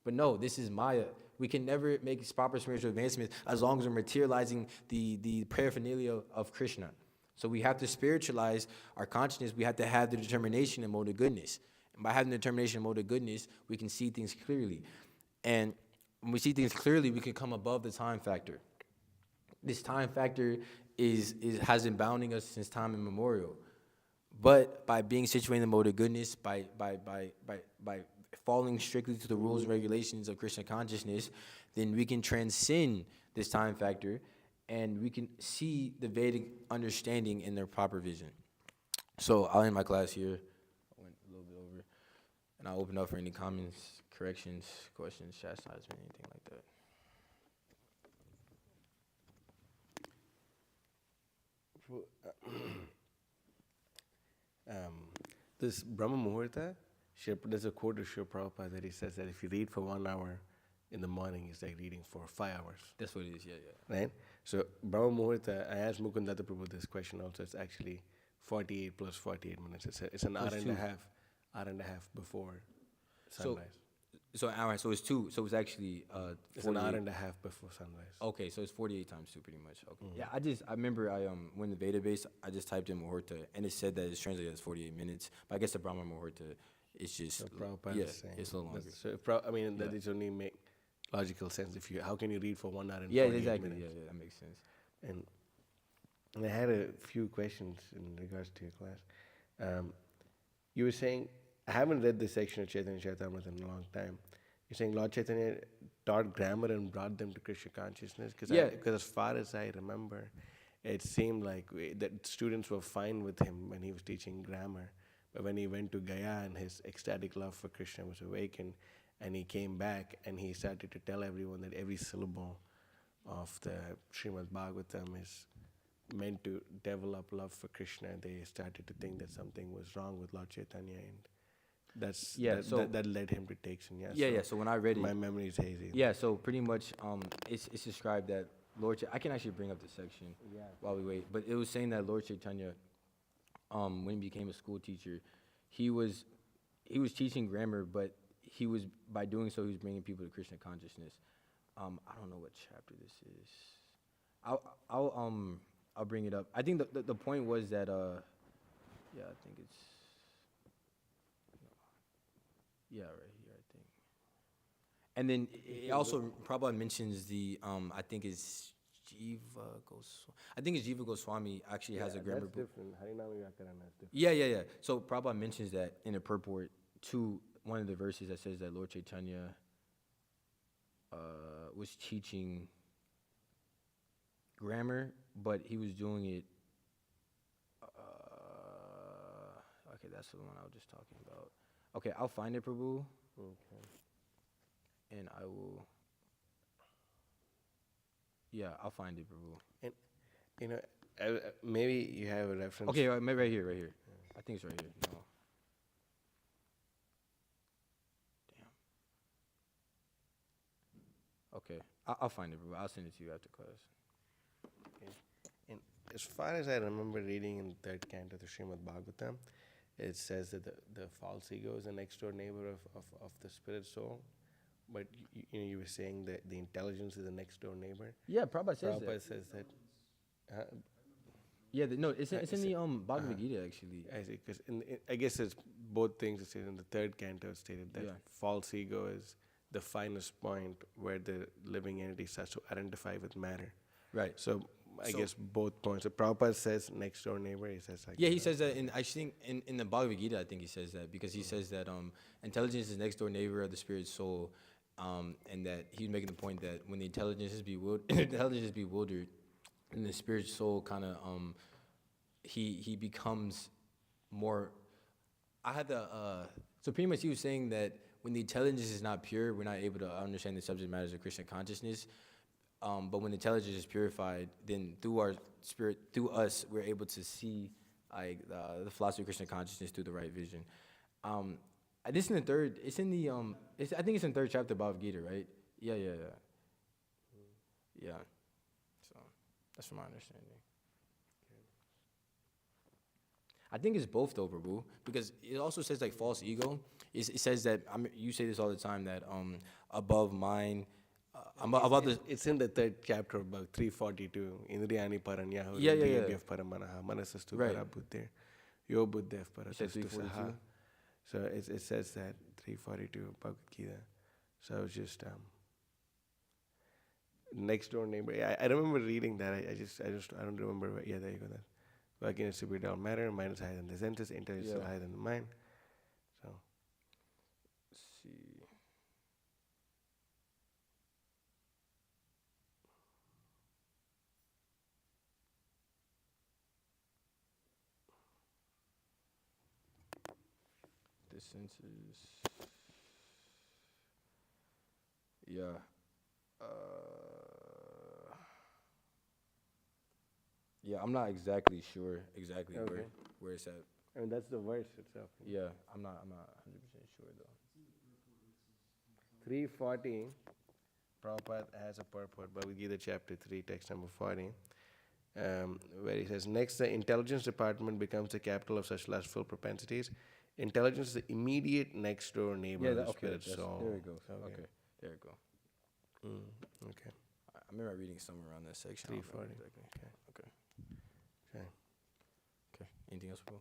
But no, this is Maya. We can never make proper spiritual advancement as long as we're materializing the paraphernalia of Krishna. So we have to spiritualize our consciousness. We have to have the determination and mode of goodness. And by having the determination and mode of goodness, we can see things clearly. And when we see things clearly, we can come above the time factor. This time factor has been bounding us since time immemorial. But by being situated in the mode of goodness, by following strictly to the rules and regulations of Krishna consciousness, then we can transcend this time factor and we can see the Vedic understanding in their proper vision. So I'll end my class here. I went a little bit over. And I'll open up for any comments, corrections, questions, chastisement, anything like that. This Brahma Muhurta, there's a quote of Srila Prabhupada that he says that if you read for 1 hour in the morning, it's like reading for 5 hours. That's what it is, yeah. Right? So Brahma Muhurta, I asked Mukundata Prabhu this question also. It's actually 48 plus 48 minutes. It's an hour and a half before sunrise. So an hour, so it's two. So it's actually it's an hour and a half before sunrise. Okay, so it's 48 times 2 pretty much. Okay. Mm-hmm. Yeah, I remember went to the database, I just typed in Muhurta, and it said that it's translated as 48 minutes. But I guess the Brahma Muhurta is just, it's a little longer. That is only make logical sense. How can you read for 1 hour and 48 exactly. minutes? Yeah, that makes sense. And I had a few questions in regards to your class. You were saying, I haven't read this section of Chaitanya Charitamrita in a long time. You're saying Lord Chaitanya taught grammar and brought them to Krishna consciousness? Because as far as I remember, it seemed like that students were fine with him when he was teaching grammar. But when he went to Gaya and his ecstatic love for Krishna was awakened, and he came back and he started to tell everyone that every syllable of the Srimad Bhagavatam is meant to develop love for Krishna, they started to think that something was wrong with Lord Chaitanya, and that led him to take sannyas. So when I read it, my memory is hazy. Yeah, so pretty much it's described that Lord I can actually bring up the section while we wait, but it was saying that Lord Chaitanya, when he became a school teacher, he was teaching grammar, but by doing so he was bringing people to Krishna consciousness. I don't know what chapter this is. I'll bring it up. I think the point was that I think it's right here, I think. And then it also Prabhupada mentions the I think it's Jiva Goswami. I think it's Jiva Goswami actually has a grammar That's book. different. Harinam Vyakarana is different. Yeah. So Prabhupada mentions that in the purport to one of the verses that says that Lord Chaitanya was teaching grammar, but he was doing it. Okay, that's the one I was just talking about. Okay, I'll find it, Prabhu, Okay. and I will. Yeah, I'll find it, Prabhu. And you know, maybe you have a reference. Okay, maybe right here. I think it's right here. No. Damn. Okay, I'll find it, Prabhu. I'll send it to you after class. And as far as I remember reading in the third canto of the Srimad Bhagavatam, it says that the false ego is the next door neighbor of the spirit soul. But you were saying that the intelligence is the next door neighbor. Yeah, Prabhupada says Prabhupada that. says that. Yeah, no, it's in the Bhagavad uh-huh. Gita actually. I see, because I guess it's both things. It says in the third canto, it stated that Yeah. false ego is the finest point where the living entity starts to identify with matter. Right. So I So- guess both points. So Prabhupada says next door neighbor. He says like Yeah, he says that I think in the Bhagavad Gita, I think he says that because he says that intelligence is next door neighbor of the spirit soul, and that he's making the point that when the intelligence is bewildered, and the spirit soul kind of he becomes more. I had the so pretty much he was saying that when the intelligence is not pure, we're not able to understand the subject matters of Krishna consciousness. But when intelligence is purified, then through our spirit, through us, we're able to see like the philosophy of Krishna consciousness through the right vision. This in the third. It's in the I think it's in the third chapter of Bhagavad Gita, right? Yeah. So that's from my understanding. I think it's both though, Prabhu, because it also says like false ego. It says that you say this all the time that above mind. About the it's in the third chapter about 342. Indriyani paranyahu Yeah. indriyebhyav paramanaha manasastu Right. parabuddhir yo buddhev said paratastu 342? saha. So it says that 342 Bhagavad Gita. So it's just next door neighbor. I remember reading that. I don't remember. Yeah, there you go. That working is superior all matter. Mind is higher than the senses. Intelligence is Yeah. higher than the mind. So Let's see. The senses. Yeah. Yeah, I'm not exactly sure exactly Okay. where it's at. I mean that's the verse itself. Yeah, I'm not 100% sure though. 340, Prabhupada has a purport, Bhagavad Gita chapter 3, text number 40, where he says, next, the intelligence department becomes the capital of such lustful propensities. Intelligence is the immediate next door neighbor of the spirit soul. There it goes. Okay. Okay, there it go. Okay. I remember reading somewhere around that section. I don't remember 340. exactly. Okay. Okay. Okay. Anything else, bro?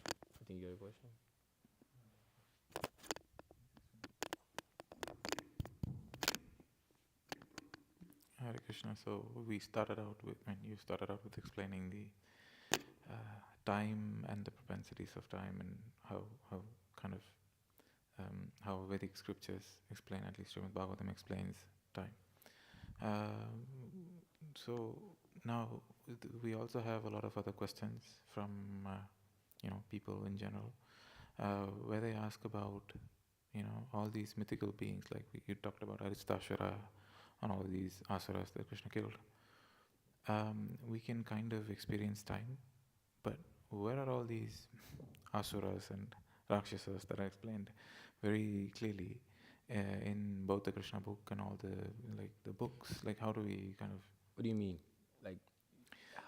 I think you got a question. Hare Krishna. So we started out with, when you started out with explaining the time and the propensities of time and how kind of how Vedic scriptures explain, at least Srimad Bhagavatam explains time. So now we also have a lot of other questions from people in general, where they ask about all these mythical beings, like you talked about Aristashvara and all these asuras that Krishna killed. We can kind of experience time, but where are all these asuras and rakshasas that I explained very clearly in both the Krishna book and all the books? Like, how do we kind of? What do you mean? Like,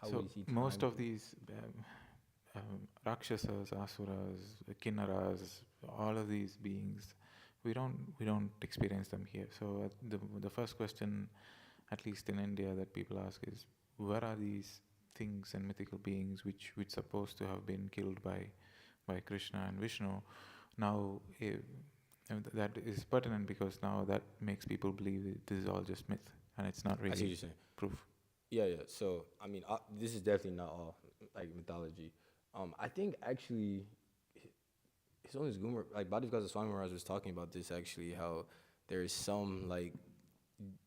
how So we see time? most of these rakshasas, asuras, kinnaras, all of these beings, we don't experience them here. So the first question, at least in India, that people ask is, where are these things and mythical beings which supposed to have been killed by Krishna and Vishnu? Now and that is pertinent because now that makes people believe that this is all just myth and it's not I see what really you're saying. proof. Yeah, yeah. So I mean, this is definitely not all like mythology. I think actually, His Holiness Gumar, like Bhadivgasa Swami Maharaj was talking about this actually, how there is some like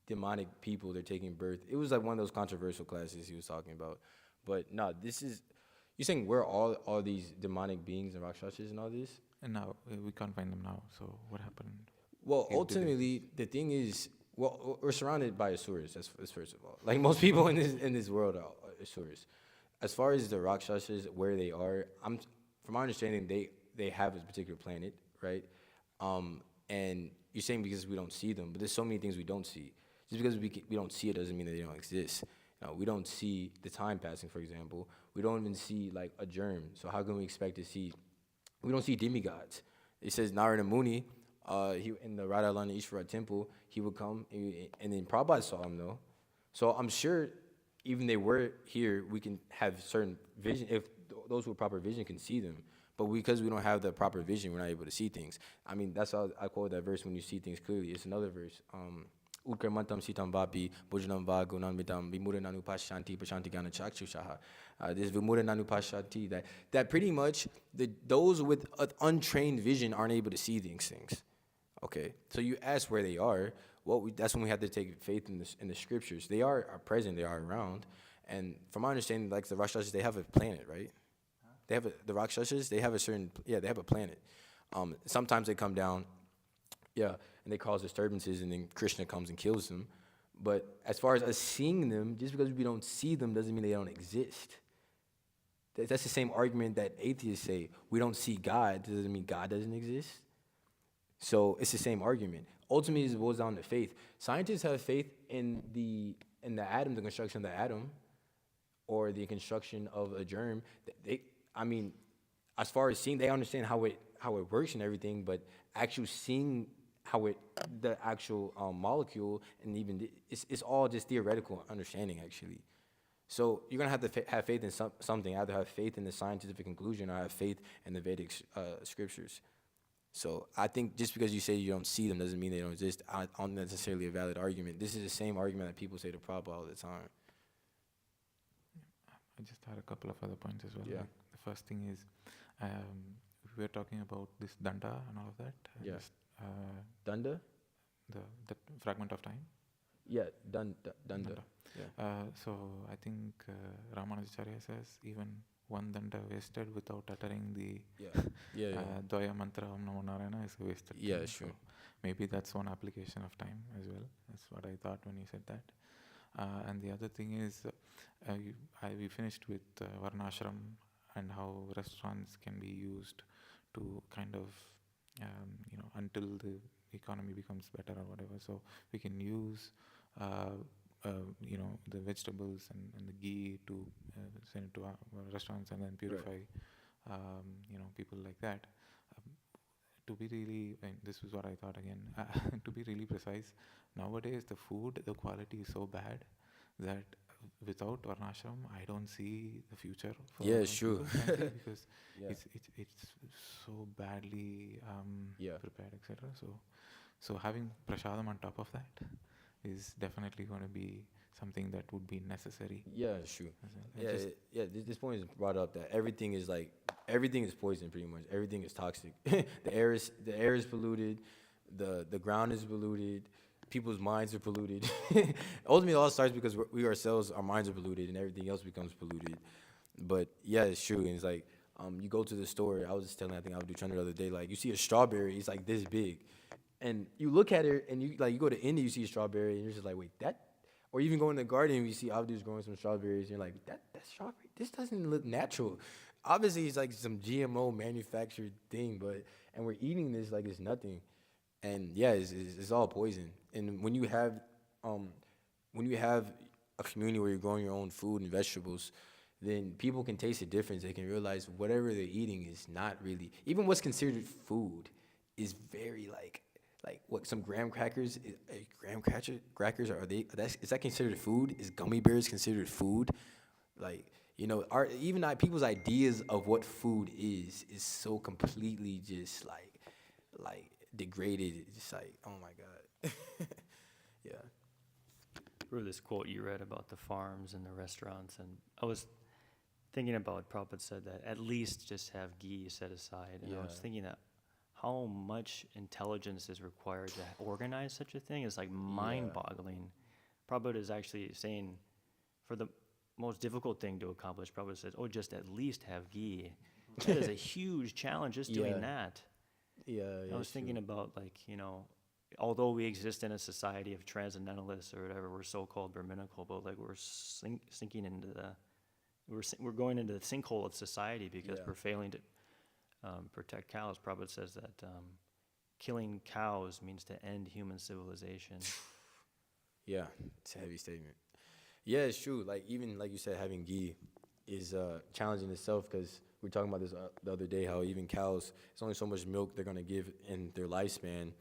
demonic people they're taking birth. It was like one of those controversial classes he was talking about. But no, this is you're saying we're all these demonic beings and rakshasas and all this? And now we can't find them now. So what happened? Well, Did they ultimately, the thing is, well, we're surrounded by asuras. That's first of all. Like most people in this world are asuras. As far as the rakshasas, where they are, from my understanding, they have a particular planet, right? And you're saying because we don't see them, but there's so many things we don't see. Just because we don't see it doesn't mean that they don't exist. We don't see the time passing, for example. We don't even see like a germ. So how can we expect to see? We don't see demigods. It says Narada Muni, he in the Radharani Ishvara temple, he would come, and then Prabhupada saw him though. So I'm sure even they were here, we can have certain vision. If those with proper vision can see them, but because we don't have the proper vision, we're not able to see things. I mean, that's how I quote that verse when you see things clearly. It's another verse. Utkarmantam sitam vapi bhujanam va gunanmitam vimudananu pashanti pashanti gana chakshushaha. This vimudananu pashanti, that pretty much those with untrained vision aren't able to see these things. Okay, so you ask where they are. That's when we have to take faith in the scriptures. They are present. They are around. And from my understanding, like the Rakshasas, they have a planet, right? They have the Rakshasas. They have they have a planet. Sometimes they come down, yeah, and they cause disturbances, and then Krishna comes and kills them. But as far as us seeing them, just because we don't see them doesn't mean they don't exist. That's the same argument that atheists say. We don't see God, doesn't mean God doesn't exist. So it's the same argument. Ultimately, it boils down to faith. Scientists have faith in the atom, the construction of the atom, or the construction of a germ. As far as seeing, they understand how it works and everything, but actually seeing the actual molecule, and even it's all just theoretical understanding actually. So you're gonna have to have faith in something. Either have faith in the scientific conclusion, or have faith in the Vedic scriptures. So I think just because you say you don't see them doesn't mean they don't exist. Aren't necessarily a valid argument. This is the same argument that people say to Prabhupada all the time. I just had a couple of other points as well. Yeah. Like the first thing is, we were talking about this danda and all of that. Yeah. Just, Dunda? the fragment of time. Yeah, Dunda. Danda. Yeah. So I think Ramanujacharya says even one danda wasted without uttering the Yeah. Dvaya mantra Om Namo Narayana is wasted. Yeah, thing. sure. So maybe that's one application of time as well. That's what I thought when you said that. And the other thing is, we finished with Varnashram and how restaurants can be used to kind of, until the economy becomes better or whatever. So we can use, the vegetables and the ghee to send it to our restaurants and then purify, people like that. To be really, and this is what I thought again, to be really precise, nowadays the food, the quality is so bad that without Varnashram, I don't see the future for Yeah, sure. people, frankly, because Yeah. it's so badly Yeah. prepared, etc. So having prashadam on top of that is definitely going to be something that would be necessary. Yeah, sure. as well. I just- This point is brought up that everything is poison pretty much. Everything is toxic. The air is polluted. The ground is polluted. People's minds are polluted. Ultimately, it all starts because we ourselves, our minds are polluted, and everything else becomes polluted. But yeah, it's true. And it's like you go to the store. I was just telling, I think Abdul Chandra the other day, like you see a strawberry, it's like this big, and you look at it, and you go to India, you see a strawberry, and you're just like, wait, that. Or even go in the garden, and you see Abdul's growing some strawberries, and you're like, that's strawberry. This doesn't look natural. Obviously, it's like some GMO manufactured thing, and we're eating this like it's nothing. And yeah, it's all poison. And when you have a community where you're growing your own food and vegetables, then people can taste the difference. They can realize whatever they're eating is not really, even what's considered food is very like what some graham crackers, crackers is that considered food? Is gummy bears considered food? Like, people's ideas of what food is so completely just like degraded. It's just like, oh my god. Yeah. For this quote you read about the farms and the restaurants, and I was thinking about Prabhupada said that at least just have ghee set aside, and I was Yeah. thinking that how much intelligence is required to organize such a thing is like mind-boggling. Prabhupada is actually saying for the most difficult thing to accomplish, Prabhupada says, oh, just at least have ghee. That is a huge challenge, just doing Yeah. that. Yeah. I was thinking about, like, although we exist in a society of transcendentalists or whatever, we're so-called Brahminical, but like we're sinking into we're going into the sinkhole of society because Yeah. we're failing to protect cows. Prabhupada says that killing cows means to end human civilization. Yeah, it's a heavy statement. Yeah, it's true. Like even like you said, having ghee is challenging itself because we were talking about this the other day. How even cows, it's only so much milk they're gonna give in their lifespan,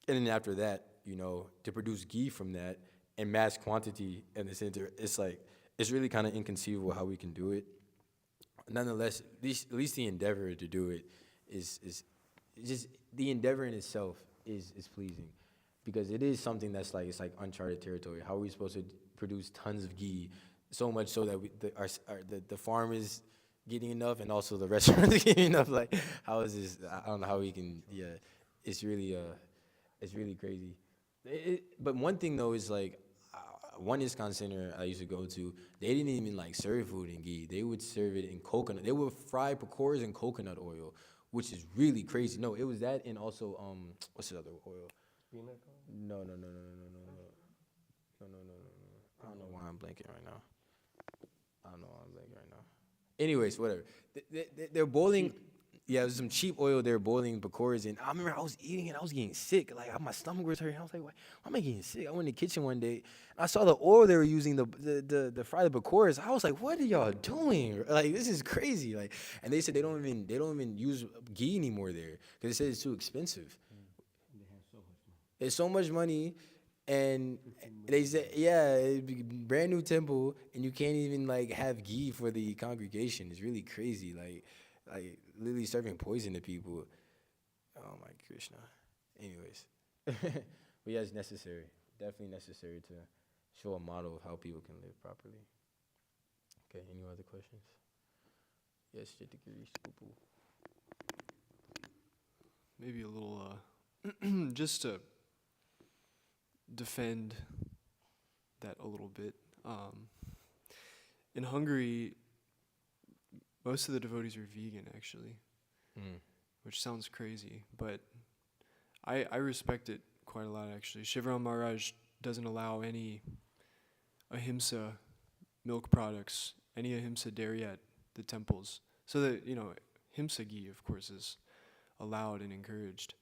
and then after that, to produce ghee from that in mass quantity in the center, it's like it's really kind of inconceivable how we can do it. Nonetheless, at least the endeavor to do it is just the endeavor in itself is pleasing because it is something that's like it's like uncharted territory. How are we supposed to produce tons of ghee, so much so that the farm is getting enough and also the restaurant is getting enough? Like, how is this? I don't know how we can. Yeah, it's really crazy. But one thing though is like one ISKCON center I used to go to, they didn't even like serve food in ghee. They would serve it in coconut. They would fry pakoras in coconut oil, which is really crazy. No, it was that and also what's the other oil? Peanut oil? No. I don't know why I'm blanking right now. Anyways, whatever. They're boiling. Yeah, it was some cheap oil they were boiling pakoras in. I remember I was eating it. I was getting sick. Like my stomach was hurting. I was like, why am I getting sick? I went in the kitchen one day. And I saw the oil they were using the fry the pakoras. I was like, what are y'all doing? Like this is crazy. Like, and they said they don't even use ghee anymore there because they said it's too expensive. There's so much money, and they said, yeah, it'd be brand new temple, and you can't even like have ghee for the congregation. It's really crazy. Like literally serving poison to people. Oh my Krishna. Anyways, but yeah, it's necessary. Definitely necessary to show a model of how people can live properly. Okay. Any other questions? Yes, Chitikiri Spupu. Maybe a little, just to defend that a little bit. In Hungary, most of the devotees are vegan, actually, which sounds crazy, but I respect it quite a lot, actually. Shivaram Maharaj doesn't allow any ahimsa milk products, any ahimsa dairy at the temples. So that, ahimsa ghee, of course, is allowed and encouraged.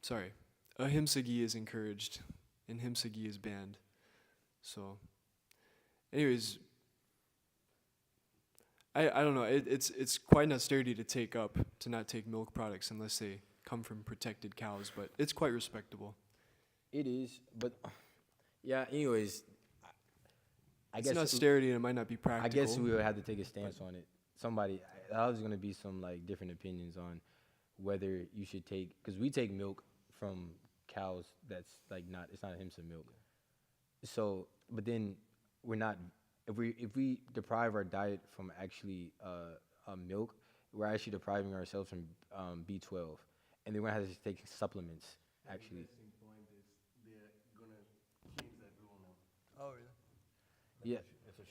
Sorry, ahimsa ghee is encouraged, and himsa ghee is banned. So, anyways, I don't know. It's quite an austerity to take up to not take milk products unless they come from protected cows, but it's quite respectable. It is, but yeah. Anyways, I It's guess an austerity and it might not be practical. I guess we would have to take a stance on it. There's going to be some like different opinions on whether you should take, because we take milk from cows that's like it's not ahimsa milk. So, but then we're not, if we deprive our diet from actually milk, we're actually depriving ourselves from B12, and then we're gonna have to take supplements actually. Point is they're gonna change that rule now. Oh, really? Yeah.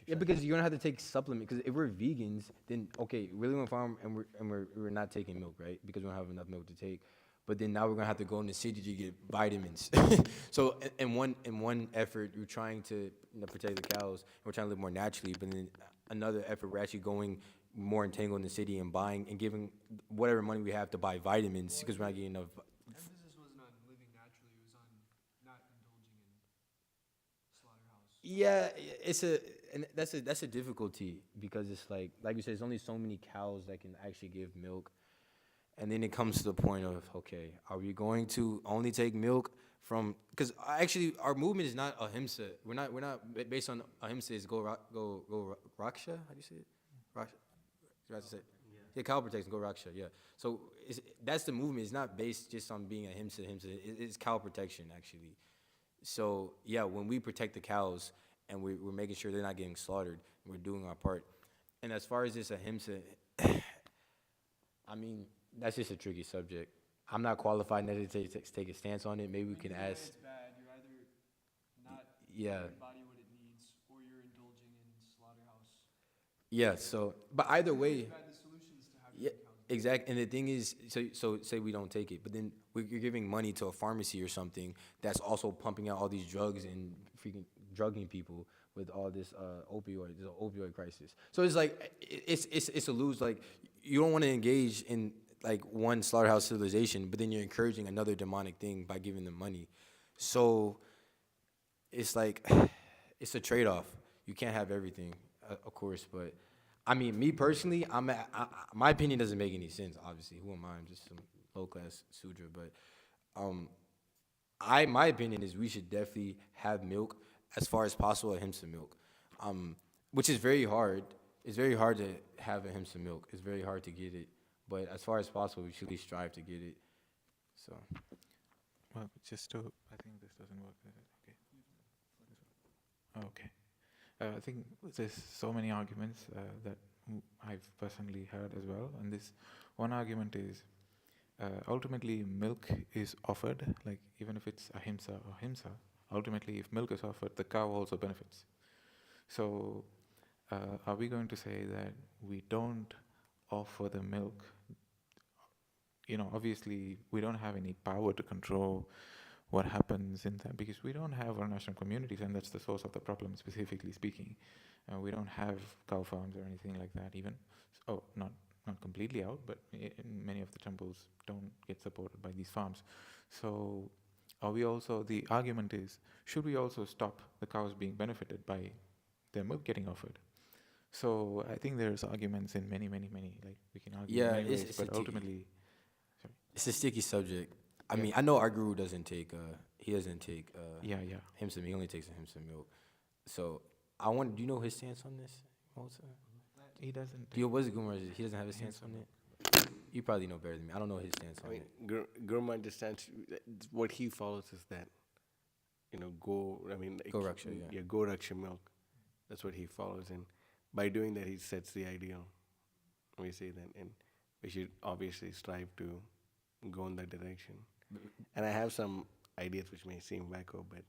Yeah, because you're gonna have to take supplement. Because if we're vegans, then okay, we live on a farm and we're not taking milk, right? Because we don't have enough milk to take. But then now we're gonna have to go in the city to get vitamins. So in one effort, we're trying to protect the cows and we're trying to live more naturally. But then another effort, we're actually going more entangled in the city and buying and giving whatever money we have to buy vitamins because we're not getting enough. Emphasis wasn't on living naturally, it was on not indulging in slaughterhouse. Yeah, that's a difficulty because it's like you said, there's only so many cows that can actually give milk, and then it comes to the point of okay, are we going to only take milk from? Because actually, our movement is not ahimsa. We're not based on ahimsa. Is go raksha? How do you say it? Raksha. You have to say. Yeah, cow protection, go Raksha, yeah. So that's the movement. It's not based just on being a himsa. It's cow protection, actually. So, yeah, when we protect the cows and we're making sure they're not getting slaughtered, we're doing our part. And as far as this ahimsa, I mean, that's just a tricky subject. I'm not qualified necessarily to take a stance on it. Maybe we can Either way, ask. it's bad. You're either not Yeah. giving your body what it needs, or you're indulging in slaughterhouse. Yeah, so, but either way, Bad. The solution is to have yeah, your own cows. exactly. And the thing is, so say we don't take it, but then you're giving money to a pharmacy or something that's also pumping out all these drugs and freaking drugging people with all this opioid crisis. So it's like it's a lose. Like you don't want to engage in like one slaughterhouse civilization, but then you're encouraging another demonic thing by giving them money. So it's like it's a trade-off. You can't have everything, of course, but I mean, me personally, my opinion doesn't make any sense. Obviously, who am I? I'm just some low-class sudra, but my opinion is we should definitely have milk as far as possible, ahimsa milk, which is very hard. It's very hard to have ahimsa milk. It's very hard to get it, but as far as possible, we should at least strive to get it. So. Well, just to, I think this doesn't work. Okay. Okay. I think there's so many arguments that I've personally heard as well, and this one argument is ultimately milk is offered, like even if it's ahimsa or himsa, ultimately if milk is offered, the cow also benefits. So are we going to say that we don't offer the milk? You know, obviously we don't have any power to control what happens in that, because we don't have our national communities, and that's the source of the problem, specifically speaking. We don't have cow farms or anything like that even. Oh, not completely out, but in many of the temples don't get supported by these farms. So are we also, the argument is, should we also stop the cows being benefited by their milk getting offered? So I think there's arguments in many, like we can argue in Yeah, many ways, it's but ultimately, it's a sticky subject. I Yeah. mean, I know our guru doesn't take yeah. himsa. He only takes a himsa milk. So I want. Do you know his stance on this, Mota? He doesn't. Do you what's Guru? He doesn't have a stance on it. You probably know better than me. I don't know his stance I on mean, it. Gurma understands what he follows is that, Go Raksha, yeah. Go Raksha milk. That's what he follows, and by doing that, he sets the ideal. We say that, and we should obviously strive to go in that direction. And I have some ideas which may seem wacko, but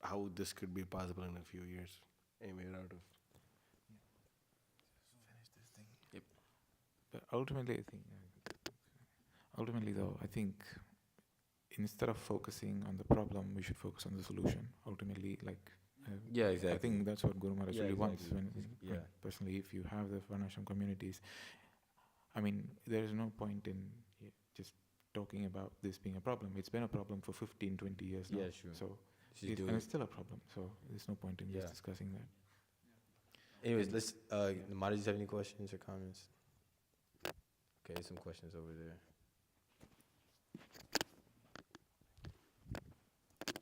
how this could be possible in a few years. Anyway, we're out of. But ultimately, I think instead of focusing on the problem, we should focus on the solution. Ultimately, Yeah, exactly. I think that's what Guru Maharaj Yeah, really wants. exactly. Yeah. Personally, if you have the Varnashram communities, I mean, there is no point in just talking about this being a problem. It's been a problem for 15, 20 years now. Yeah, sure. So, Just do and it. it's still a problem. So, there's no point in Yeah. just discussing that. Anyways, let's. Madhus, have any questions or comments? Okay, some questions over there.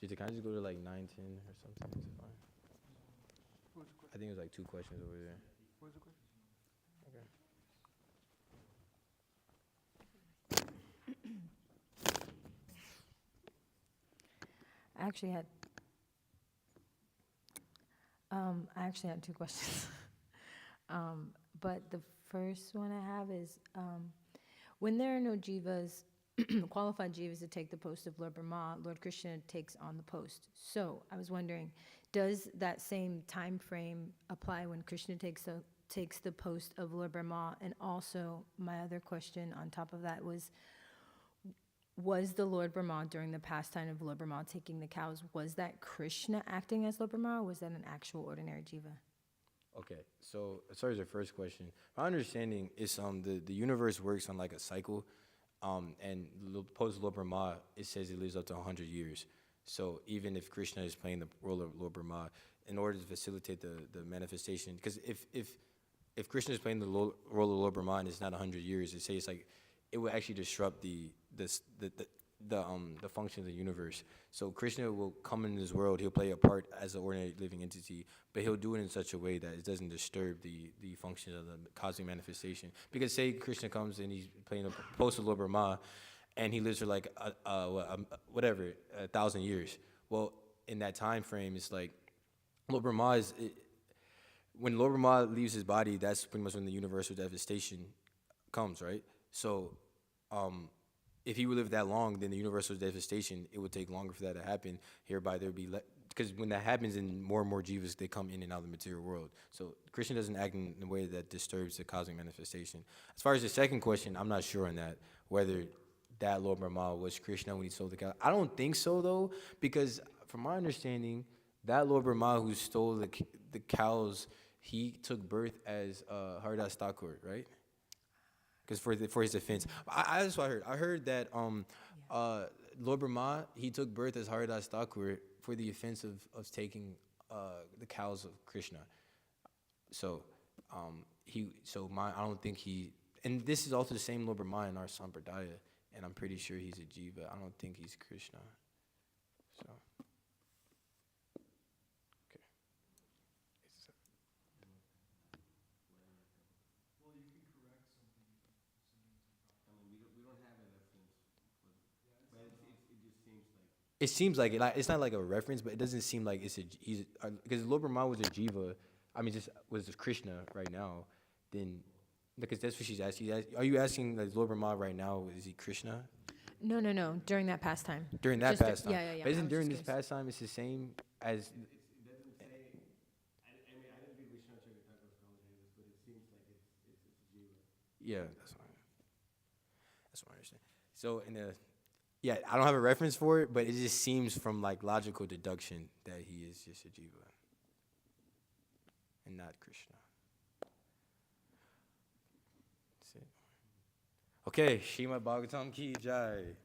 Jita, can I just go to like 9, 10 or something? Is it fine? I think it was like 2 questions over there. Okay. I actually had, two questions. But the first one I have is, when there are no jivas, qualified jivas to take the post of Lord Brahma, Lord Krishna takes on the post. So I was wondering, does that same time frame apply when Krishna takes the post of Lord Brahma? And also, my other question on top of that was the Lord Brahma, during the pastime of Lord Brahma taking the cows, was that Krishna acting as Lord Brahma, or was that an actual ordinary jiva? Okay, so as far as your first question, my understanding is the universe works on like a cycle, and post Lord Brahma, it says it lives up to 100 years. So even if Krishna is playing the role of Lord Brahma, in order to facilitate the manifestation, because if Krishna is playing the role of Lord Brahma and it's not 100 years, it would actually disrupt the the function of the universe. So Krishna will come in this world. He'll play a part as an ordinary living entity, but he'll do it in such a way that it doesn't disturb the function of the cosmic manifestation. Because say Krishna comes and he's playing a post of Lord Brahma, and he lives for like whatever 1,000 years. Well, in that time frame, it's like Lord Brahma when Lord Brahma leaves his body, that's pretty much when the universal devastation comes, right? So, if he would live that long, then the universal devastation, it would take longer for that to happen. Hereby, there would be because when that happens, then more and more jivas, they come in and out of the material world. So Krishna doesn't act in a way that disturbs the cosmic manifestation. As far as the second question, I'm not sure on that, whether that Lord Brahma was Krishna when he stole the cow. I don't think so, though, because from my understanding, that Lord Brahma who stole the cows, he took birth as Haridas Thakur, right? Because for his offense, that's what I heard. I heard that Lord Brahma, he took birth as Haridas Thakur for the offense of taking the cows of Krishna. So I don't think he, and this is also the same Lord Brahma in our Sampradaya, and I'm pretty sure he's a jiva. I don't think he's Krishna. So. It seems like it. It's not like a reference, but it doesn't seem like he's because Lord Brahma was a jiva. I mean, just was Krishna right now. Then, because that's what she's asking. Are you asking like Lord Brahma right now? Is he Krishna? No, no, no. During that pastime. During that Just dur- pastime. yeah, yeah, yeah. But I isn't was during just this curious. pastime it's the same as? It doesn't say. I didn't read Vishnu Acharya Thakur's commentary on this, but it seems like it's jiva. Yeah, that's what I understand. So yeah, I don't have a reference for it, but it just seems from like logical deduction that he is just a jiva and not Krishna. That's it. Okay, Srimad Bhagavatam ki jai.